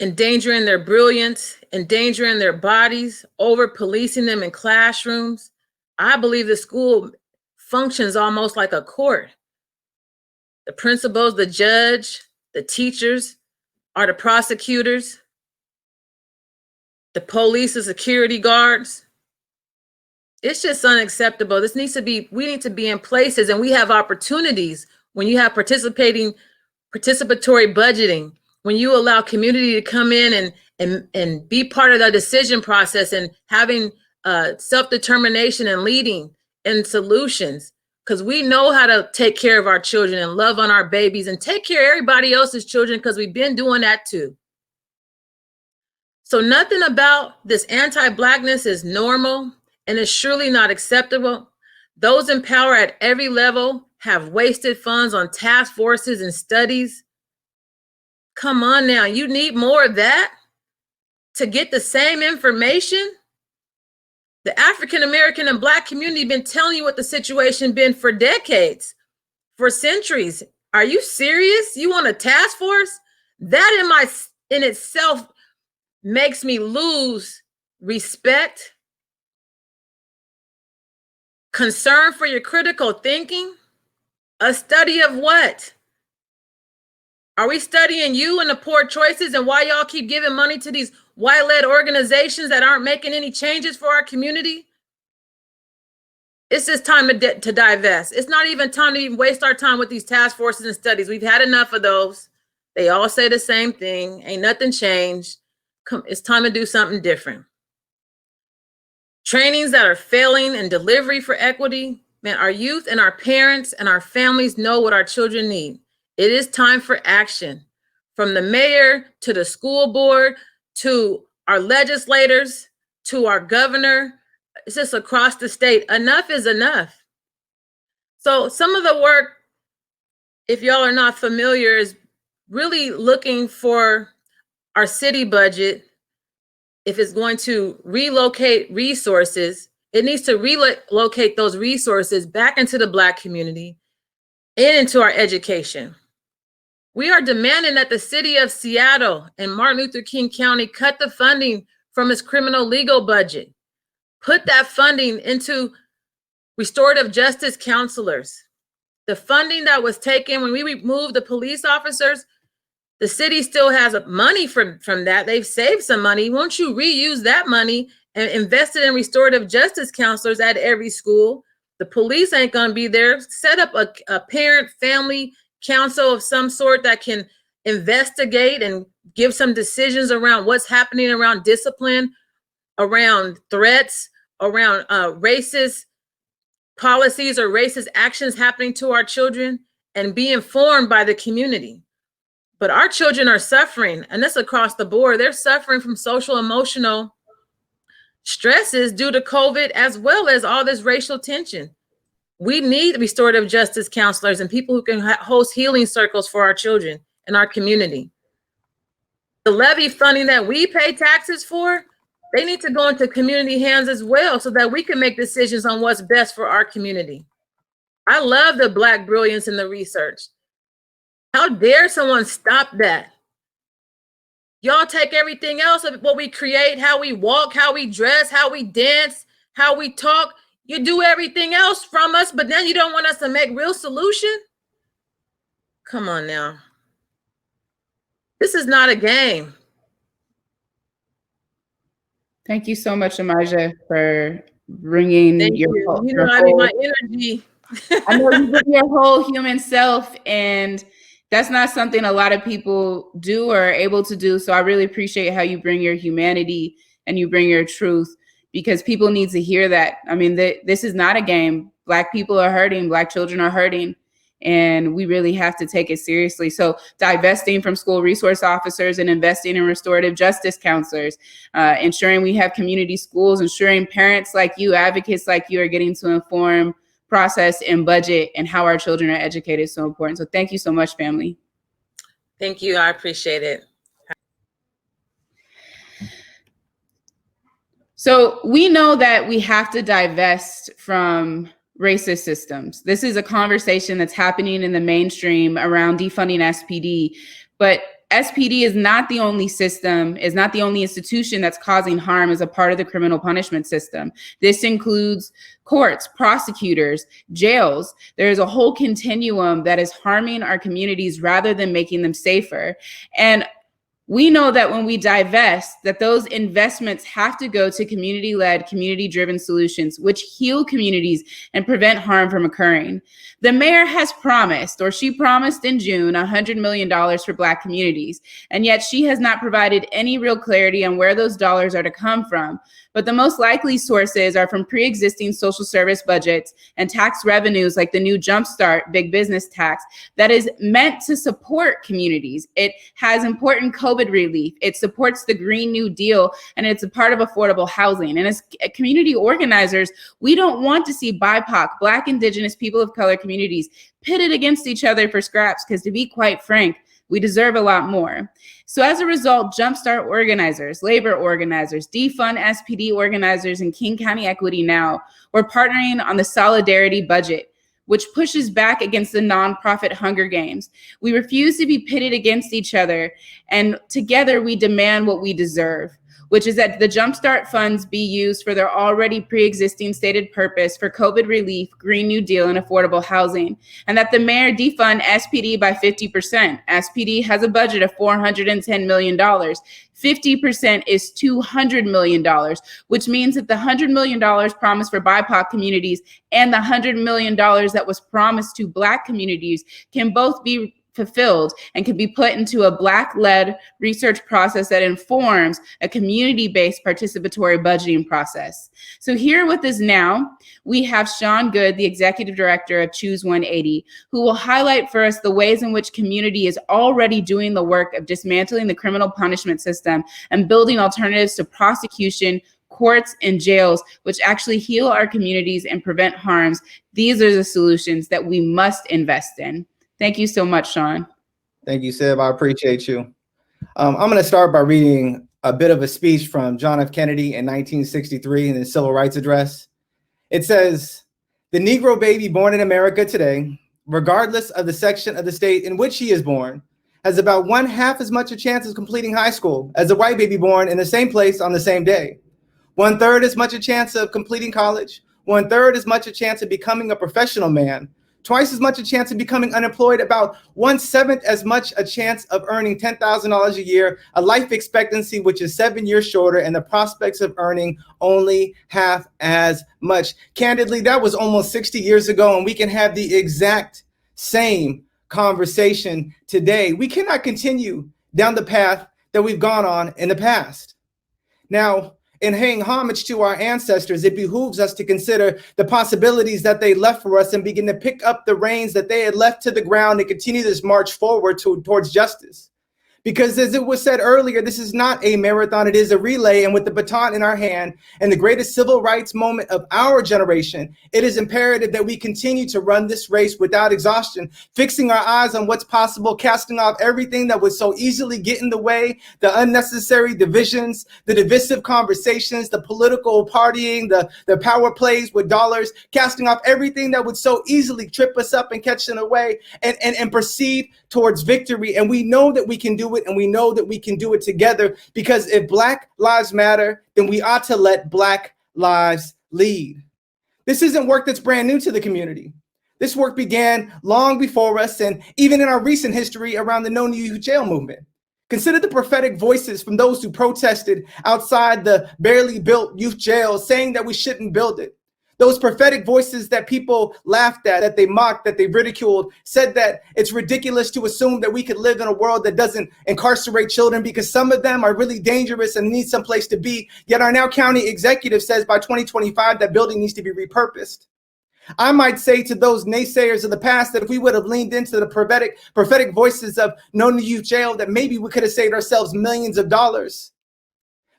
Speaker 11: endangering their brilliance, endangering their bodies, over-policing them in classrooms. I believe the school functions almost like a court. The principals, the judge, the teachers are the prosecutors, the police, the security guards. It's just unacceptable. We need to be in places, and we have opportunities when you have participatory budgeting, when you allow community to come in and be part of the decision process and having self-determination and leading and solutions, because we know how to take care of our children and love on our babies and take care of everybody else's children because we've been doing that too. So nothing about this anti-Blackness is normal and is surely not acceptable. Those in power at every level have wasted funds on task forces and studies. Come on now, you need more of that to get the same information? The African American and Black community been telling you what the situation been for decades, for centuries. Are you serious? You want a task force? That in itself makes me lose respect, concern for your critical thinking. A study of what? Are we studying you and the poor choices and why y'all keep giving money to these white-led organizations that aren't making any changes for our community? It's just time to divest. It's not even time to even waste our time with these task forces and studies. We've had enough of those. They all say the same thing. Ain't nothing changed. It's time to do something different. Trainings that are failing in delivery for equity. Man, our youth and our parents and our families know what our children need. It is time for action. From the mayor to the school board, to our legislators, to our governor, it's just across the state. Enough is enough. So some of the work, if y'all are not familiar, is really looking for our city budget, if it's going to relocate resources, it needs to relocate those resources back into the Black community and into our education. We are demanding that the city of Seattle and Martin Luther King County cut the funding from its criminal legal budget. Put that funding into restorative justice counselors. The funding that was taken when we removed the police officers, the city still has money from that. They've saved some money. Won't you reuse that money and invest it in restorative justice counselors at every school? The police ain't gonna be there. Set up a parent family council of some sort that can investigate and give some decisions around what's happening around discipline, around threats, around racist policies or racist actions happening to our children, and be informed by the community. But our children are suffering, and that's across the board. They're suffering from social, emotional stresses due to COVID, as well as all this racial tension. We need restorative justice counselors and people who can host healing circles for our children and our community. The levy funding that we pay taxes for, they need to go into community hands as well so that we can make decisions on what's best for our community. I love the Black brilliance in the research. How dare someone stop that? Y'all take everything else of what we create, how we walk, how we dress, how we dance, how we talk. You do everything else from us, but then you don't want us to make real solution? Come on now. This is not a game.
Speaker 8: Thank you so much, Amaja, for bringing
Speaker 11: my energy.
Speaker 8: I know you bring your whole human self, and that's not something a lot of people do or are able to do. So I really appreciate how you bring your humanity and you bring your truth, because people need to hear that. I mean, this is not a game. Black people are hurting, Black children are hurting, and we really have to take it seriously. So divesting from school resource officers and investing in restorative justice counselors, ensuring we have community schools, ensuring parents like you, advocates like you, are getting to inform process and budget and how our children are educated is so important. So thank you so much, family.
Speaker 11: Thank you. I appreciate it.
Speaker 8: So we know that we have to divest from racist systems. This is a conversation that's happening in the mainstream around defunding SPD, but SPD is not the only system, is not the only institution that's causing harm as a part of the criminal punishment system. This includes courts, prosecutors, jails. There's a whole continuum that is harming our communities rather than making them safer. And we know that when we divest, that those investments have to go to community-led, community-driven solutions, which heal communities and prevent harm from occurring. The mayor has promised, or she promised in June, $100 million for Black communities, and yet she has not provided any real clarity on where those dollars are to come from. But the most likely sources are from pre-existing social service budgets and tax revenues like the new Jumpstart big business tax that is meant to support communities. It has important COVID relief. It supports the Green New Deal, and it's a part of affordable housing. And as community organizers, we don't want to see BIPOC, Black, Indigenous, people of color communities pitted against each other for scraps, because to be quite frank, we deserve a lot more. So as a result, Jumpstart organizers, labor organizers, defund SPD organizers, and King County Equity Now, we're partnering on the Solidarity Budget, which pushes back against the nonprofit Hunger Games. We refuse to be pitted against each other, and together we demand what we deserve, which is that the Jumpstart funds be used for their already pre-existing stated purpose for COVID relief, Green New Deal, and affordable housing, and that the mayor defund SPD by 50%. SPD has a budget of $410 million. 50% is $200 million, which means that the $100 million promised for BIPOC communities and the $100 million that was promised to Black communities can both be fulfilled and can be put into a Black-led research process that informs a community-based participatory budgeting process. So here with us now, we have Sean Good, the Executive Director of Choose 180, who will highlight for us the ways in which community is already doing the work of dismantling the criminal punishment system and building alternatives to prosecution, courts, and jails, which actually heal our communities and prevent harms. These are the solutions that we must invest in. Thank you so much, Sean.
Speaker 12: Thank you, Seb. I appreciate you. I'm going to start by reading a bit of a speech from John F. Kennedy in 1963 in the Civil Rights Address. It says, "The Negro baby born in America today, regardless of the section of the state in which he is born, has about 1/2 as much a chance of completing high school as a white baby born in the same place on the same day. 1/3 as much a chance of completing college, 1/3 as much a chance of becoming a professional man, twice as much a chance of becoming unemployed, about 1/7 as much a chance of earning $10,000 a year, a life expectancy which is 7 years shorter, and the prospects of earning only half as much." Candidly, that was almost 60 years ago, and we can have the exact same conversation today. We cannot continue down the path that we've gone on in the past. Now, in paying homage to our ancestors, it behooves us to consider the possibilities that they left for us and begin to pick up the reins that they had left to the ground and continue this march forward towards justice. Because as it was said earlier, this is not a marathon, it is a relay. And with the baton in our hand and the greatest civil rights moment of our generation, it is imperative that we continue to run this race without exhaustion, fixing our eyes on what's possible, casting off everything that would so easily get in the way, the unnecessary divisions, the divisive conversations, the political partying, the power plays with dollars, casting off everything that would so easily trip us up and catch us away and proceed towards victory. And we know that we can do it, and we know that we can do it together, because if Black lives matter, then we ought to let Black lives lead. This isn't work that's brand new to the community. This work began long before us, and even in our recent history around the No New Youth Jail movement. Consider the prophetic voices from those who protested outside the barely built youth jail, saying that we shouldn't build it. Those prophetic voices that people laughed at, that they mocked, that they ridiculed, said that it's ridiculous to assume that we could live in a world that doesn't incarcerate children because some of them are really dangerous and need some place to be. Yet our now county executive says by 2025 that building needs to be repurposed. I might say to those naysayers of the past that if we would have leaned into the prophetic voices of No New Youth Jail, that maybe we could have saved ourselves millions of dollars.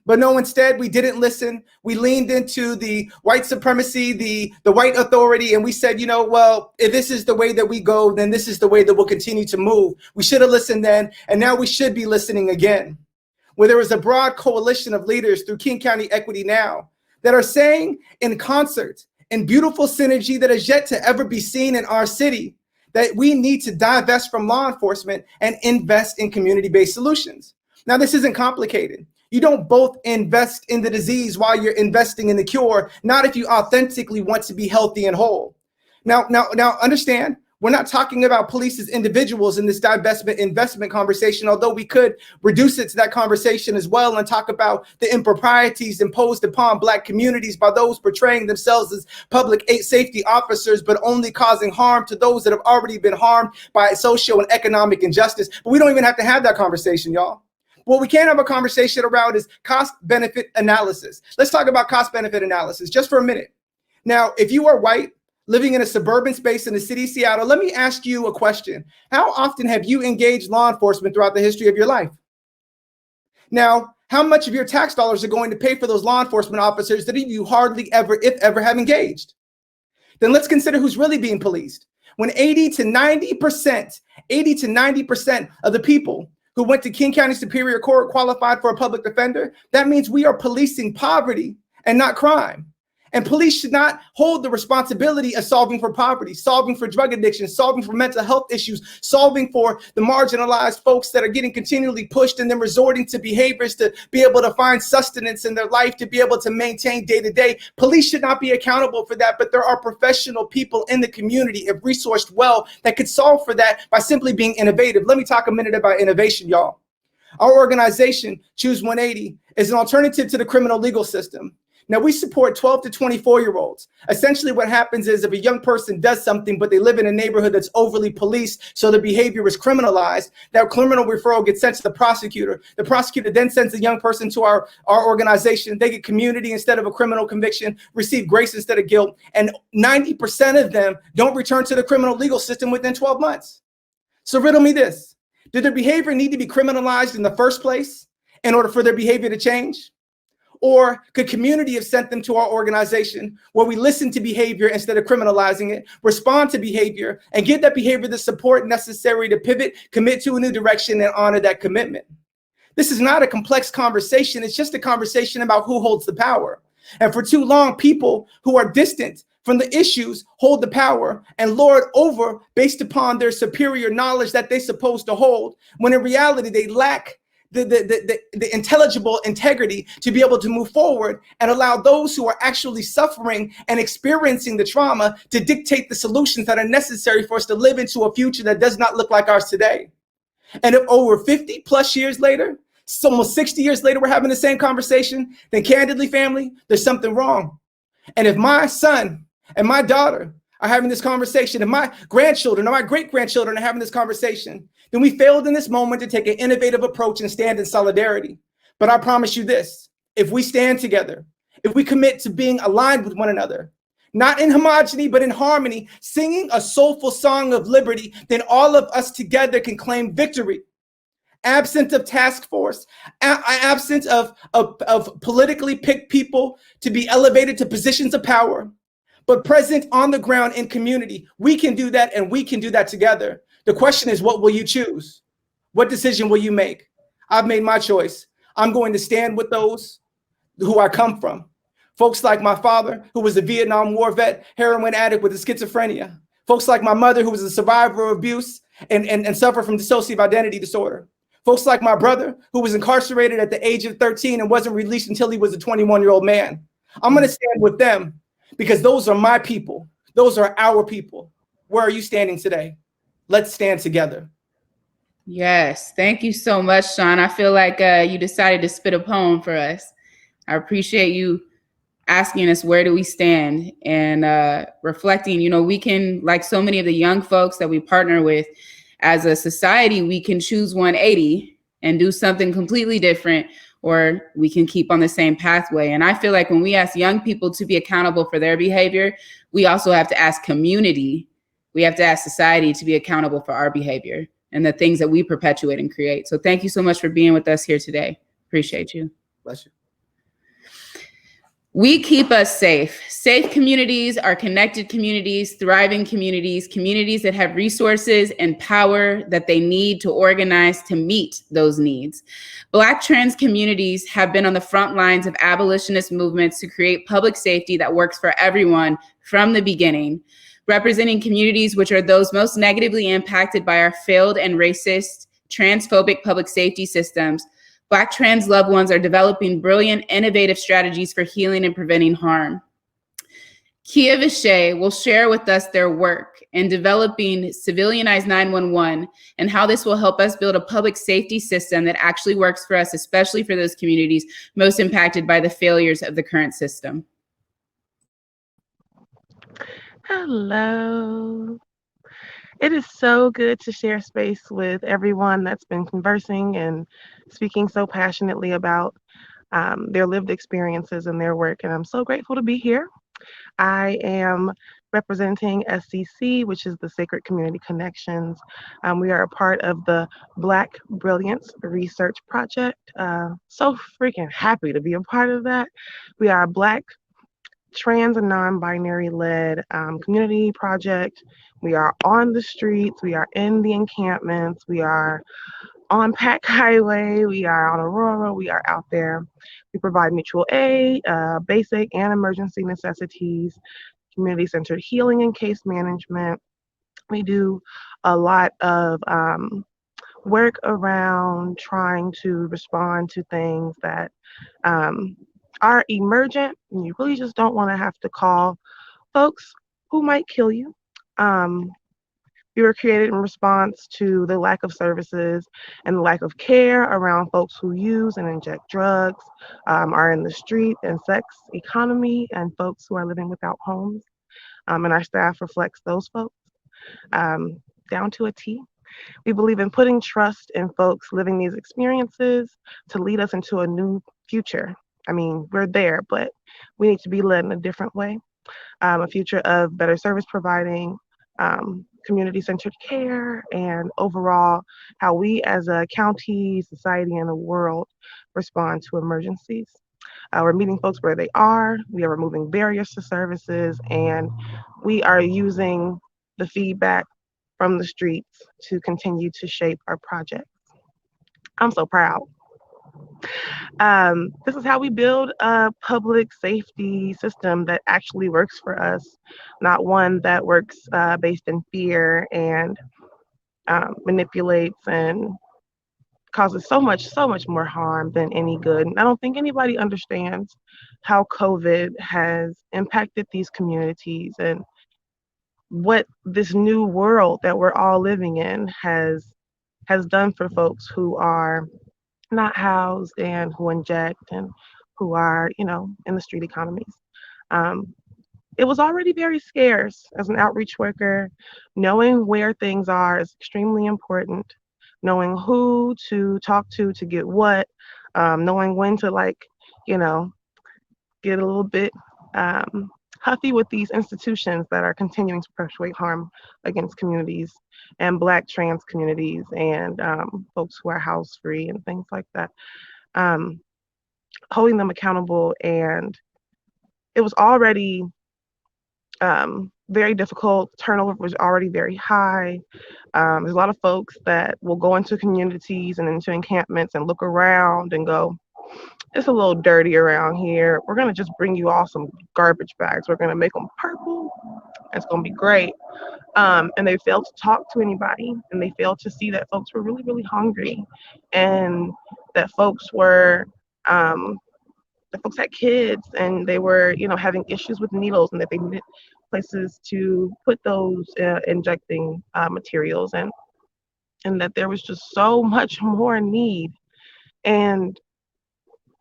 Speaker 12: But no, instead, we didn't listen. We leaned into the white supremacy, the white authority, and we said, you know, well, if this is the way that we go, then this is the way that we'll continue to move. We should have listened then, and now we should be listening again. Where there is a broad coalition of leaders through King County Equity Now that are saying in concert, in beautiful synergy that is yet to ever be seen in our city, that we need to divest from law enforcement and invest in community-based solutions. Now, this isn't complicated. You don't both invest in the disease while you're investing in the cure, not if you authentically want to be healthy and whole. Now understand, we're not talking about police as individuals in this divestment investment conversation, although we could reduce it to that conversation as well and talk about the improprieties imposed upon Black communities by those portraying themselves as public safety officers, but only causing harm to those that have already been harmed by social and economic injustice. But we don't even have to have that conversation, y'all. What we can have a conversation around is cost-benefit analysis. Let's talk about cost-benefit analysis just for a minute. Now, if you are white, living in a suburban space in the city of Seattle, let me ask you a question. How often have you engaged law enforcement throughout the history of your life? Now, how much of your tax dollars are going to pay for those law enforcement officers that you hardly ever, if ever, have engaged? Then let's consider who's really being policed. When 80 to 90% of the people who went to King County Superior Court qualified for a public defender, that means we are policing poverty and not crime. And police should not hold the responsibility of solving for poverty, solving for drug addiction, solving for mental health issues, solving for the marginalized folks that are getting continually pushed and then resorting to behaviors to be able to find sustenance in their life, to be able to maintain day to day. Police should not be accountable for that, but there are professional people in the community, if resourced well, that could solve for that by simply being innovative. Let me talk a minute about innovation, y'all. Our organization, Choose 180, is an alternative to the criminal legal system. Now, we support 12 to 24-year-olds. Essentially, what happens is if a young person does something, but they live in a neighborhood that's overly policed, so the behavior is criminalized, that criminal referral gets sent to the prosecutor. The prosecutor then sends the young person to our organization. They get community instead of a criminal conviction, receive grace instead of guilt, and 90% of them don't return to the criminal legal system within 12 months. So riddle me this. Did their behavior need to be criminalized in the first place in order for their behavior to change? Or could community have sent them to our organization where we listen to behavior instead of criminalizing it, respond to behavior, and give that behavior the support necessary to pivot, commit to a new direction, and honor that commitment? This is not a complex conversation. It's just a conversation about who holds the power. And for too long, people who are distant from the issues hold the power and lord over based upon their superior knowledge that they're supposed to hold, when in reality, they lack the intelligible integrity to be able to move forward and allow those who are actually suffering and experiencing the trauma to dictate the solutions that are necessary for us to live into a future that does not look like ours today. And if over 50 plus years later, almost 60 years later, we're having the same conversation, then candidly, family, there's something wrong. And if my son and my daughter are having this conversation, and my grandchildren or my great-grandchildren are having this conversation, then we failed in this moment to take an innovative approach and stand in solidarity. But I promise you this, if we stand together, if we commit to being aligned with one another, not in homogeny, but in harmony, singing a soulful song of liberty, then all of us together can claim victory. Absent of task force, absent of politically picked people to be elevated to positions of power, but present on the ground in community. We can do that, and we can do that together. The question is, what will you choose? What decision will you make? I've made my choice. I'm going to stand with those who I come from. Folks like my father, who was a Vietnam War vet, heroin addict with a schizophrenia. Folks like my mother, who was a survivor of abuse and suffered from dissociative identity disorder. Folks like my brother, who was incarcerated at the age of 13 and wasn't released until he was a 21-year-old man. I'm going to stand with them because those are my people. Those are our people. Where are you standing today? Let's stand together.
Speaker 8: Yes, thank you so much, Sean. I feel like you decided to spit a poem for us. I appreciate you asking us, where do we stand, and reflecting, we can, like so many of the young folks that we partner with as a society, we can choose 180 and do something completely different, or we can keep on the same pathway. And I feel like when we ask young people to be accountable for their behavior, we also have to ask community, we have to ask society to be accountable for our behavior and the things that we perpetuate and create. So thank you so much for being with us here today. Appreciate you.
Speaker 12: Bless you.
Speaker 8: We keep us safe. Safe communities are connected communities, thriving communities, communities that have resources and power that they need to organize to meet those needs. Black trans communities have been on the front lines of abolitionist movements to create public safety that works for everyone from the beginning, representing communities which are those most negatively impacted by our failed and racist, transphobic public safety systems. Black trans loved ones are developing brilliant, innovative strategies for healing and preventing harm. Kia Vishay will share with us their work in developing civilianized 911 and how this will help us build a public safety system that actually works for us, especially for those communities most impacted by the failures of the current system.
Speaker 13: Hello. It is so good to share space with everyone that's been conversing and speaking so passionately about their lived experiences and their work. And I'm so grateful to be here. I am representing SCC, which is the Sacred Community Connections. We are a part of the Black Brilliance Research Project. So freaking happy to be a part of that. We are a Black trans and non-binary led community project. We are on the streets, we are in the encampments, we are on Pack Highway, we are on Aurora, we are out there. We provide mutual aid, basic and emergency necessities, community-centered healing and case management. We do a lot of work around trying to respond to things that are emergent, and you really just don't want to have to call folks who might kill you. We were created in response to the lack of services and the lack of care around folks who use and inject drugs, are in the street and sex economy, and folks who are living without homes. And our staff reflects those folks down to a T. We believe in putting trust in folks living these experiences to lead us into a new future. I mean, we're there, but we need to be led in a different way. A future of better service providing, community-centered care, and overall how we as a county, society, and the world respond to emergencies. We're meeting folks where they are. We are removing barriers to services, and we are using the feedback from the streets to continue to shape our project. I'm so proud. This is how we build a public safety system that actually works for us, not one that works based in fear and manipulates and causes so much more harm than any good. And I don't think anybody understands how COVID has impacted these communities and what this new world that we're all living in has done for folks who are not housed and who inject and who are, you know, in the street economies. It was already very scarce as an outreach worker. Knowing where things are is extremely important. Knowing who to talk to get what, knowing when to, like, you know, get a little bit huffy with these institutions that are continuing to perpetuate harm against communities and Black trans communities and folks who are house free and things like that. Holding them accountable, and it was already very difficult. Turnover was already very high. There's a lot of folks that will go into communities and into encampments and look around and go, it's a little dirty around here. We're gonna just bring you all some garbage bags. We're gonna make them purple. It's gonna be great. And they failed to talk to anybody, and they failed to see that folks were really, really hungry, and that folks were, that folks had kids, and they were, you know, having issues with needles, and that they needed places to put those injecting materials, and that there was just so much more need, and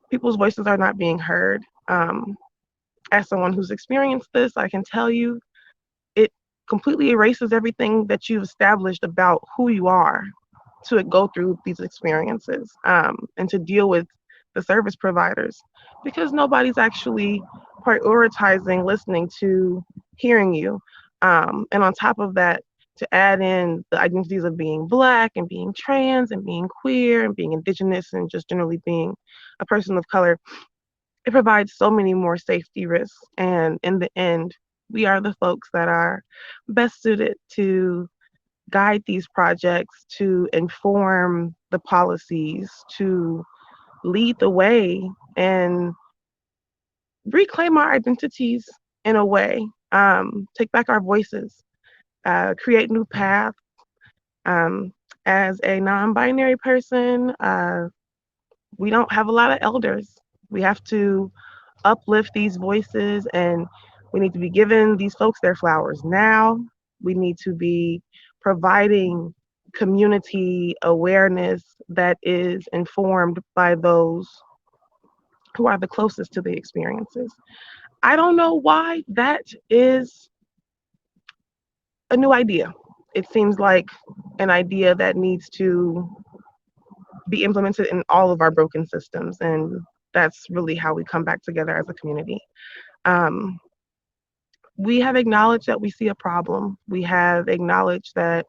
Speaker 13: people's voices are not being heard. As someone who's experienced this, I can tell you, it completely erases everything that you've established about who you are to go through these experiences, and to deal with the service providers, because nobody's actually prioritizing listening to hearing you. And on top of that, to add in the identities of being Black and being trans and being queer and being Indigenous and just generally being a person of color, it provides so many more safety risks. And in the end, we are the folks that are best suited to guide these projects, to inform the policies, to lead the way and reclaim our identities in a way, take back our voices, create new paths. As a non-binary person, we don't have a lot of elders. We have to uplift these voices, and we need to be giving these folks their flowers now. We need to be providing community awareness that is informed by those who are the closest to the experiences. I don't know why that is a new idea. It seems like an idea that needs to be implemented in all of our broken systems, and that's really how we come back together as a community. We have acknowledged that we see a problem. We have acknowledged that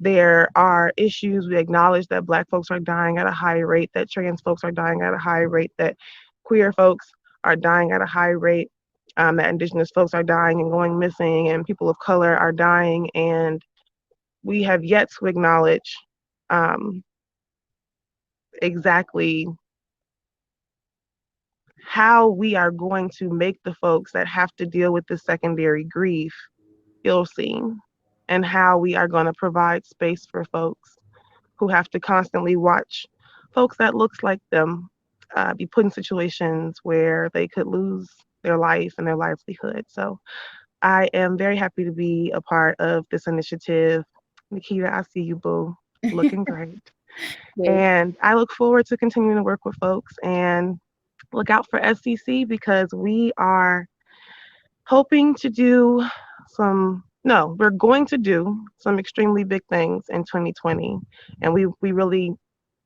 Speaker 13: there are issues. We acknowledge that Black folks are dying at a high rate, that trans folks are dying at a high rate, that queer folks are dying at a high rate, that Indigenous folks are dying and going missing, and people of color are dying. And we have yet to acknowledge exactly how we are going to make the folks that have to deal with this secondary grief feel seen, and how we are going to provide space for folks who have to constantly watch folks that looks like them be put in situations where they could lose their life and their livelihood. So I am very happy to be a part of this initiative. Nikkita, I see you, boo, looking great. And I look forward to continuing to work with folks, and look out for SCC, because we are hoping to do we're going to do some extremely big things in 2020. And we really,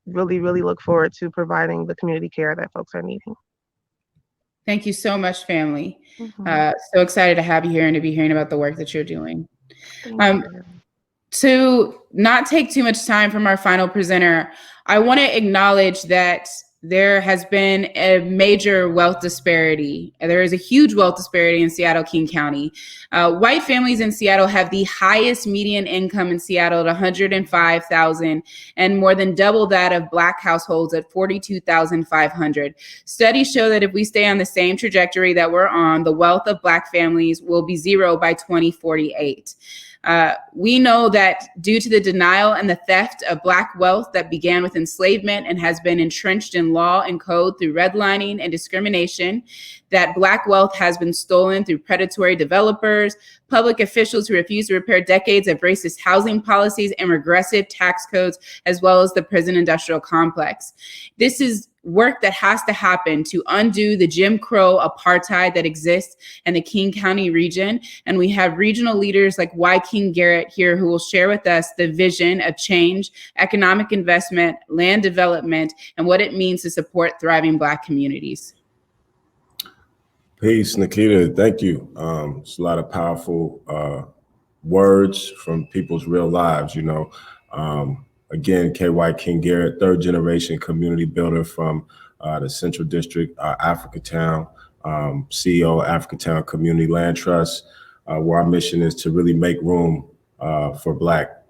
Speaker 13: really, really look forward to providing the community care that folks are needing.
Speaker 8: Thank you so much, family. So excited to have you here and to be hearing about the work that you're doing. To not take too much time from our final presenter, I want to acknowledge that there has been a major wealth disparity. There is a huge wealth disparity in Seattle, King County. White families in Seattle have the highest median income in Seattle at $105,000 and more than double that of Black households at $42,500. Studies show that if we stay on the same trajectory that we're on, the wealth of Black families will be zero by 2048. We know that due to the denial and the theft of Black wealth that began with enslavement and has been entrenched in law and code through redlining and discrimination, that Black wealth has been stolen through predatory developers, public officials who refuse to repair decades of racist housing policies and regressive tax codes, as well as the prison industrial complex. This is work that has to happen to undo the Jim Crow apartheid that exists in the King County region. And we have regional leaders like Wyking Garrett here who will share with us the vision of change, economic investment, land development, and what it means to support thriving Black communities.
Speaker 14: Peace, Nikkita. Thank you. It's a lot of powerful words from people's real lives, you know. Again, Wyking Garrett, third generation community builder from the Central District, Africatown, CEO, Africatown Community Land Trust, where our mission is to really make room for Black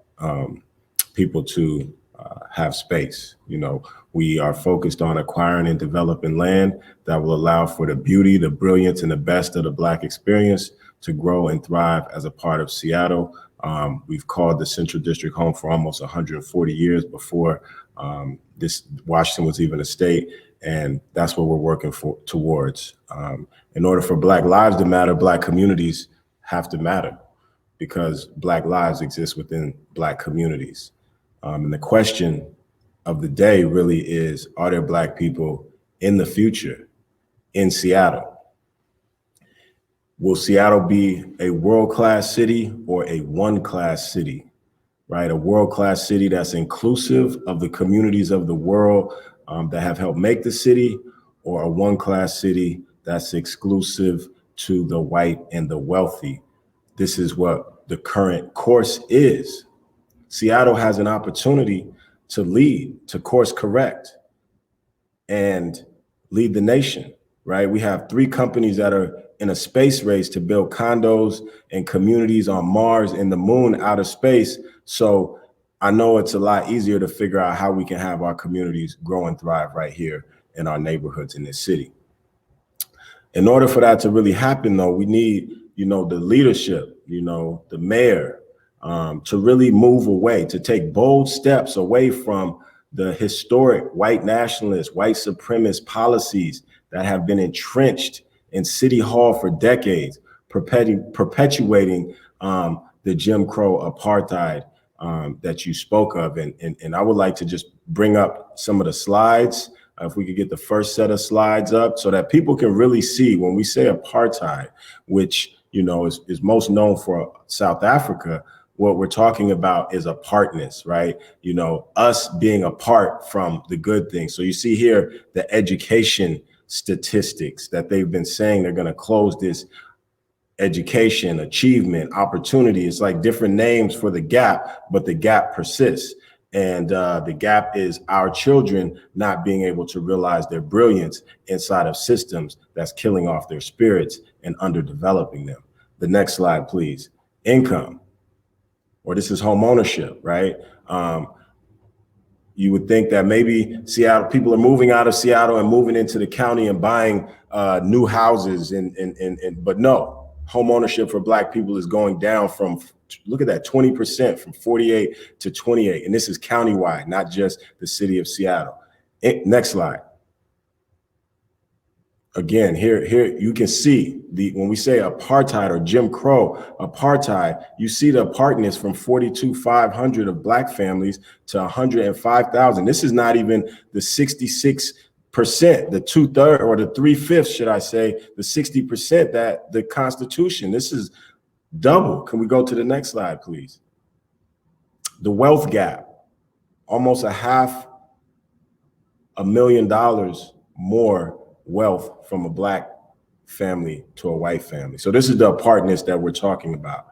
Speaker 14: people to have space. You know, we are focused on acquiring and developing land that will allow for the beauty, the brilliance, and the best of the Black experience to grow and thrive as a part of Seattle. We've called the Central District home for almost 140 years before this Washington was even a state, and that's what we're working towards. In order for Black lives to matter, Black communities have to matter because Black lives exist within Black communities. And the question of the day really is, are there Black people in the future in Seattle? Will Seattle be a world-class city or a one-class city, right? A world-class city that's inclusive of the communities of the world that have helped make the city, or a one-class city that's exclusive to the white and the wealthy? This is what the current course is. Seattle has an opportunity to lead, to course correct, and lead the nation, right? We have 3 companies that are in a space race to build condos and communities on Mars and the moon out of space. So I know it's a lot easier to figure out how we can have our communities grow and thrive right here in our neighborhoods in this city. In order for that to really happen, though, we need, you know, the leadership, you know, the mayor, to really move away, to take bold steps away from the historic white nationalist, white supremacist policies that have been entrenched in City Hall for decades, perpetuating the Jim Crow apartheid that you spoke of. And I would like to just bring up some of the slides. If we could get the first set of slides up so that people can really see when we say apartheid, which, you know, is most known for South Africa, what we're talking about is apartness, right? You know, us being apart from the good things. So you see here the education statistics that they've been saying they're going to close this education, achievement, opportunity. It's like different names for the gap, but the gap persists. And the gap is our children not being able to realize their brilliance inside of systems that's killing off their spirits and underdeveloping them. The next slide, please. Income, or this is home ownership, right? You would think that maybe Seattle, people are moving out of Seattle and moving into the county and buying new houses, but no, home ownership for Black people is going down from, look at that, 20% from 48 to 28. And this is countywide, not just the city of Seattle. Next slide. Again, here you can see when we say apartheid or Jim Crow apartheid, you see the apartness from 42,500 of Black families to 105,000. This is not even the 66%, the 2/3 or the 3/5, should I say, the 60% that the Constitution. This is double. Can we go to the next slide, please? The wealth gap, almost $500,000 more wealth from a Black family to a white family. So this is the apartness that we're talking about.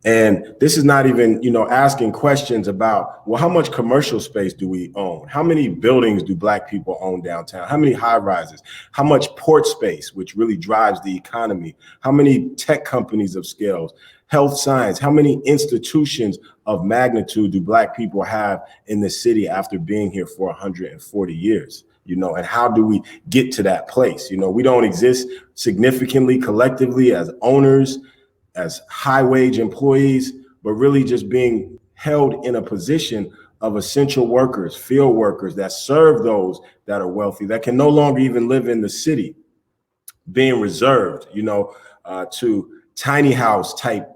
Speaker 14: And this is not even, asking questions about, well, how much commercial space do we own? How many buildings do Black people own downtown? How many high rises? How much port space, which really drives the economy? How many tech companies of scales? Health science? How many institutions of magnitude do Black people have in the city after being here for 140 years? And how do we get to that place? We don't exist significantly collectively as owners, as high wage employees, but really just being held in a position of essential workers, field workers that serve those that are wealthy, that can no longer even live in the city, being reserved, to tiny house type,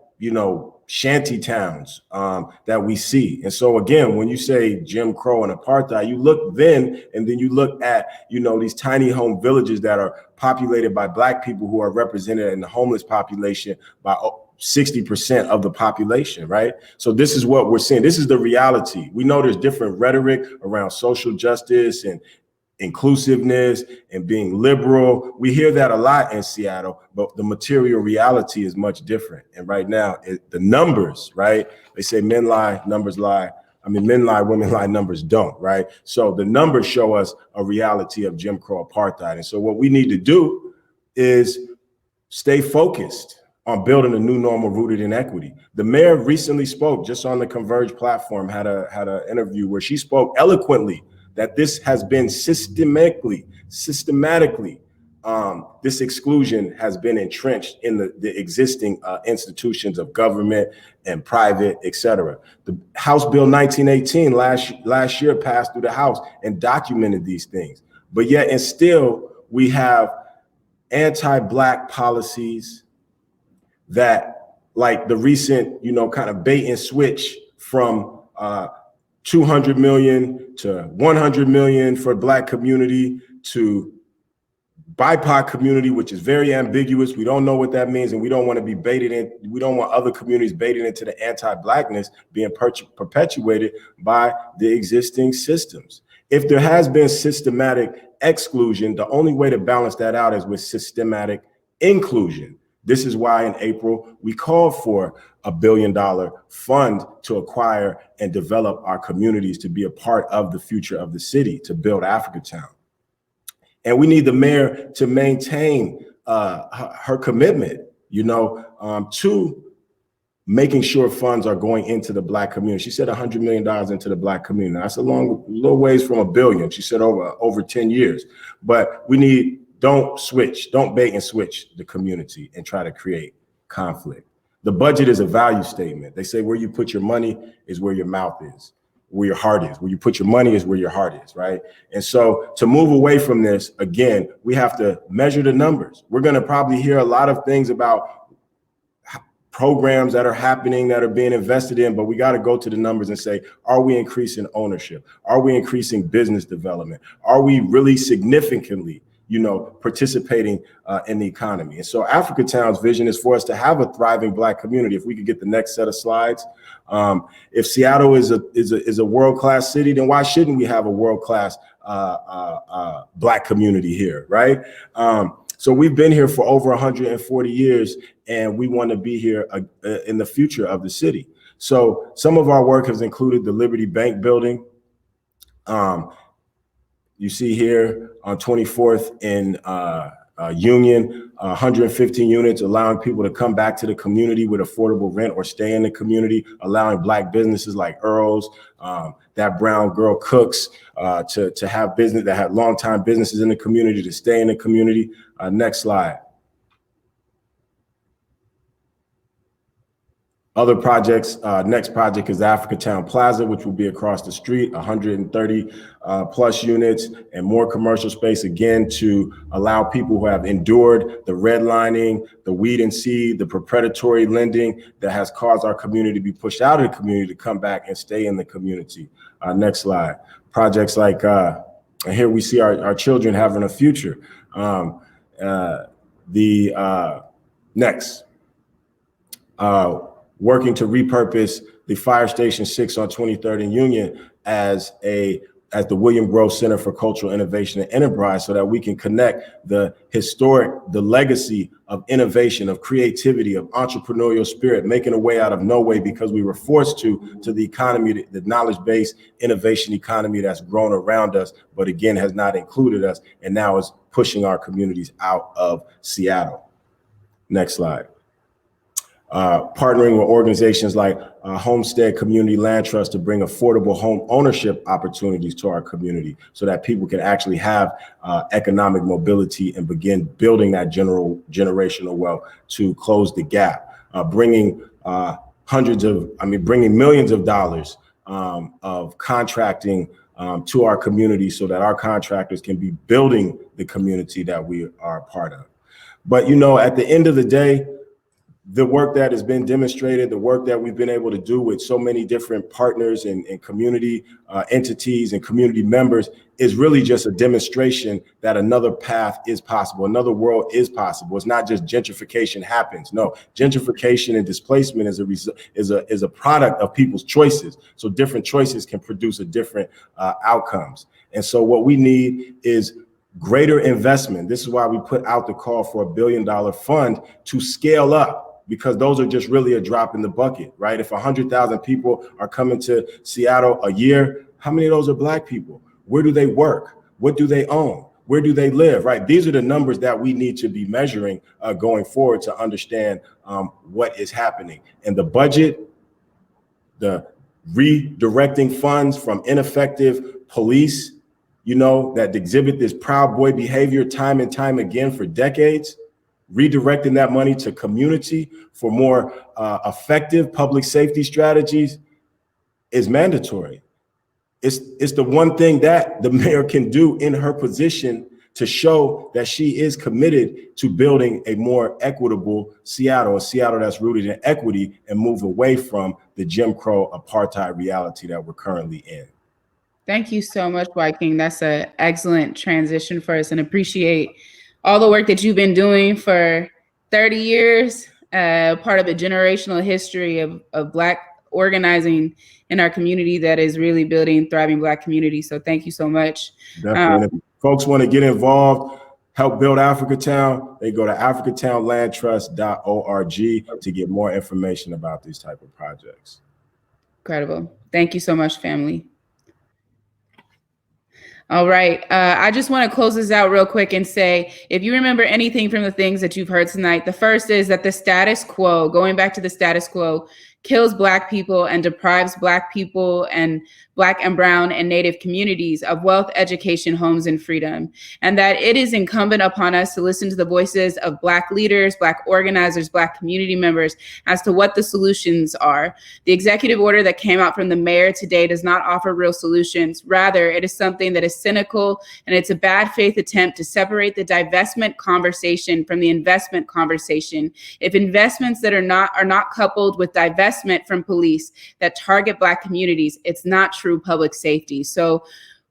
Speaker 14: shanty towns that we see. And so again, when you say Jim Crow and apartheid, you look then, and then you look at, these tiny home villages that are populated by Black people who are represented in the homeless population by 60% of the population, right? So this is what we're seeing. This is the reality. We know there's different rhetoric around social justice and inclusiveness and being liberal. We hear that a lot in Seattle, but the material reality is much different. And right now, the numbers, right? They say men lie, numbers lie. Men lie, women lie, numbers don't, right? So the numbers show us a reality of Jim Crow apartheid. And so what we need to do is stay focused on building a new normal rooted in equity. The mayor recently spoke just on the Converge platform, had an interview where she spoke eloquently that this has been systematically, this exclusion has been entrenched in the existing institutions of government and private, et cetera. The House Bill 1918 last year passed through the House and documented these things. But yet, and still, we have anti-Black policies that, like the recent, kind of bait and switch from 200 million to 100 million for Black community to BIPOC community, which is very ambiguous. We don't know what that means, and we don't want to be baited in. We don't want other communities baited into the anti-Blackness being perpetuated by the existing systems. If there has been systematic exclusion, the only way to balance that out is with systematic inclusion. This is why in April, we called for a $1 billion fund to acquire and develop our communities to be a part of the future of the city, to build Africatown. And we need the mayor to maintain her commitment, to making sure funds are going into the Black community. She said $100 million into the Black community. That's a little ways from $1 billion. She said over 10 years. But don't bait and switch the community and try to create conflict. The budget is a value statement. They say where you put your money is where your mouth is, where your heart is. Where you put your money is where your heart is, right? And so to move away from this, again, we have to measure the numbers. We're going to probably hear a lot of things about programs that are happening, that are being invested in, but we got to go to the numbers and say, are we increasing ownership? Are we increasing business development? Are we really significantly participating in the economy? And so Africatown's vision is for us to have a thriving Black community. If we could get the next set of slides. If Seattle is a world-class city, then why shouldn't we have a world-class Black community here, right? So we've been here for over 140 years, and we want to be here in the future of the city. So some of our work has included the Liberty Bank building. You see here on 24th in Union, 115 units, allowing people to come back to the community with affordable rent or stay in the community, allowing Black businesses like Earl's, That Brown Girl Cooks, to have business that had longtime businesses in the community to stay in the community. Next slide. Other projects, next project is Africatown Plaza, which will be across the street, 130 plus units and more commercial space, again, to allow people who have endured the redlining, the weed and seed, the predatory lending that has caused our community to be pushed out of the community to come back and stay in the community. Next slide. Projects like, and here we see our children having a future. Next. Working to repurpose the Fire Station 6 on 23rd and Union as as the William Grove Center for Cultural Innovation and Enterprise, so that we can connect the legacy of innovation, of creativity, of entrepreneurial spirit, making a way out of no way because we were forced to the economy, the knowledge-based innovation economy that's grown around us, but again, has not included us, and now is pushing our communities out of Seattle. Next slide. Partnering with organizations like Homestead Community Land Trust to bring affordable home ownership opportunities to our community so that people can actually have economic mobility and begin building that generational wealth to close the gap. Bringing millions of dollars of contracting to our community so that our contractors can be building the community that we are a part of. But, you know, at the end of the day, the work that has been demonstrated, the work that we've been able to do with so many different partners and community entities and community members is really just a demonstration that another path is possible. Another world is possible. It's not just gentrification happens. No, gentrification and displacement is a product of people's choices. So different choices can produce a different outcomes. And so what we need is greater investment. This is why we put out the call for $1 billion fund to scale up, because those are just really a drop in the bucket, right? If 100,000 people are coming to Seattle a year, how many of those are Black people? Where do they work? What do they own? Where do they live, right? These are the numbers that we need to be measuring going forward to understand what is happening. And the budget, the redirecting funds from ineffective police, you know, that exhibit this Proud Boy behavior time and time again for decades, redirecting that money to community for more effective public safety strategies is mandatory. It's the one thing that the mayor can do in her position to show that she is committed to building a more equitable Seattle, a Seattle that's rooted in equity and move away from the Jim Crow apartheid reality that we're currently in.
Speaker 8: Thank you so much, Wyking. That's an excellent transition for us, and appreciate all the work that you've been doing for 30 years, part of a generational history of Black organizing in our community that is really building thriving Black communities. So thank you so much.
Speaker 14: Definitely. If folks want to get involved, help build Africatown, they go to africatownlandtrust.org to get more information about these type of projects.
Speaker 8: Incredible. Thank you so much, family. All right. I just want to close this out real quick and say, if you remember anything from the things that you've heard tonight, the first is that the status quo, going back to the status quo, kills Black people and deprives Black people and Black and brown and Native communities of wealth, education, homes, and freedom. And that it is incumbent upon us to listen to the voices of Black leaders, Black organizers, Black community members as to what the solutions are. The executive order that came out from the mayor today does not offer real solutions. Rather, it is something that is cynical, and it's a bad faith attempt to separate the divestment conversation from the investment conversation. If investments that are not coupled with divestment from police that target Black communities, it's not true public safety. So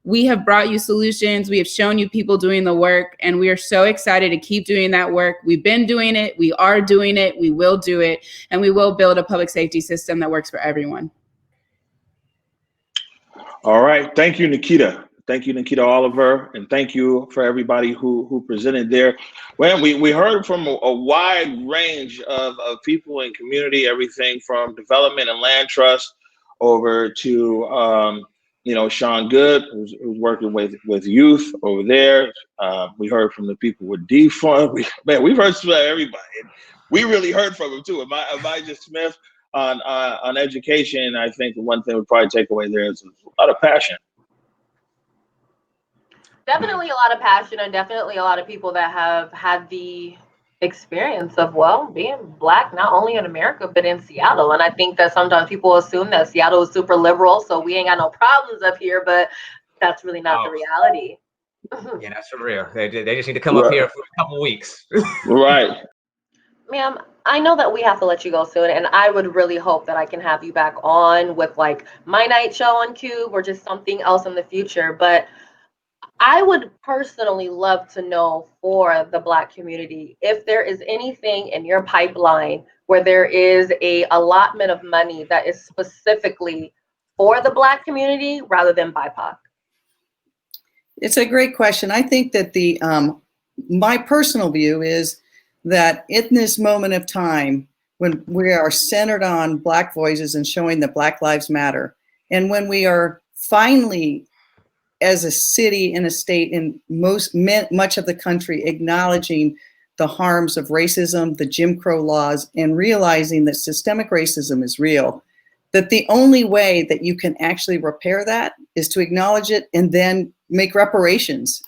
Speaker 8: we have brought you solutions. We have shown you people doing the work, and we are so excited to keep doing that work. We've been doing it. We are doing it. We will do it. And we will build a public safety system that works for everyone.
Speaker 2: All right. Thank you, Nikkita. Thank you, Nikkita Oliver. And thank you for everybody who presented there. Well, we heard from a wide range of people in community, everything from development and land trust over to, Sean Good, who's working with youth over there. We heard from the people with defund. We've heard from everybody. We really heard from them too. Elijah Smith on education. I think the one thing we'd probably take away there is a lot of passion.
Speaker 1: Definitely a lot of passion, and definitely a lot of people that have had the experience of, well, being Black, not only in America, but in Seattle. And I think that sometimes people assume that Seattle is super liberal, so we ain't got no problems up here, but that's really not the reality.
Speaker 3: Yeah, that's for real. They just need to come up here for a couple weeks.
Speaker 2: Right.
Speaker 1: Ma'am, I know that we have to let you go soon, and I would really hope that I can have you back on with like my night show on KUBE or just something else in the future. But I would personally love to know for the Black community if there is anything in your pipeline where there is a allotment of money that is specifically for the Black community rather than BIPOC.
Speaker 15: It's a great question. I think that my personal view is that in this moment of time, when we are centered on Black voices and showing that Black lives matter, and when we are finally, as a city and a state in much of the country, acknowledging the harms of racism, the Jim Crow laws, and realizing that systemic racism is real, that the only way that you can actually repair that is to acknowledge it and then make reparations.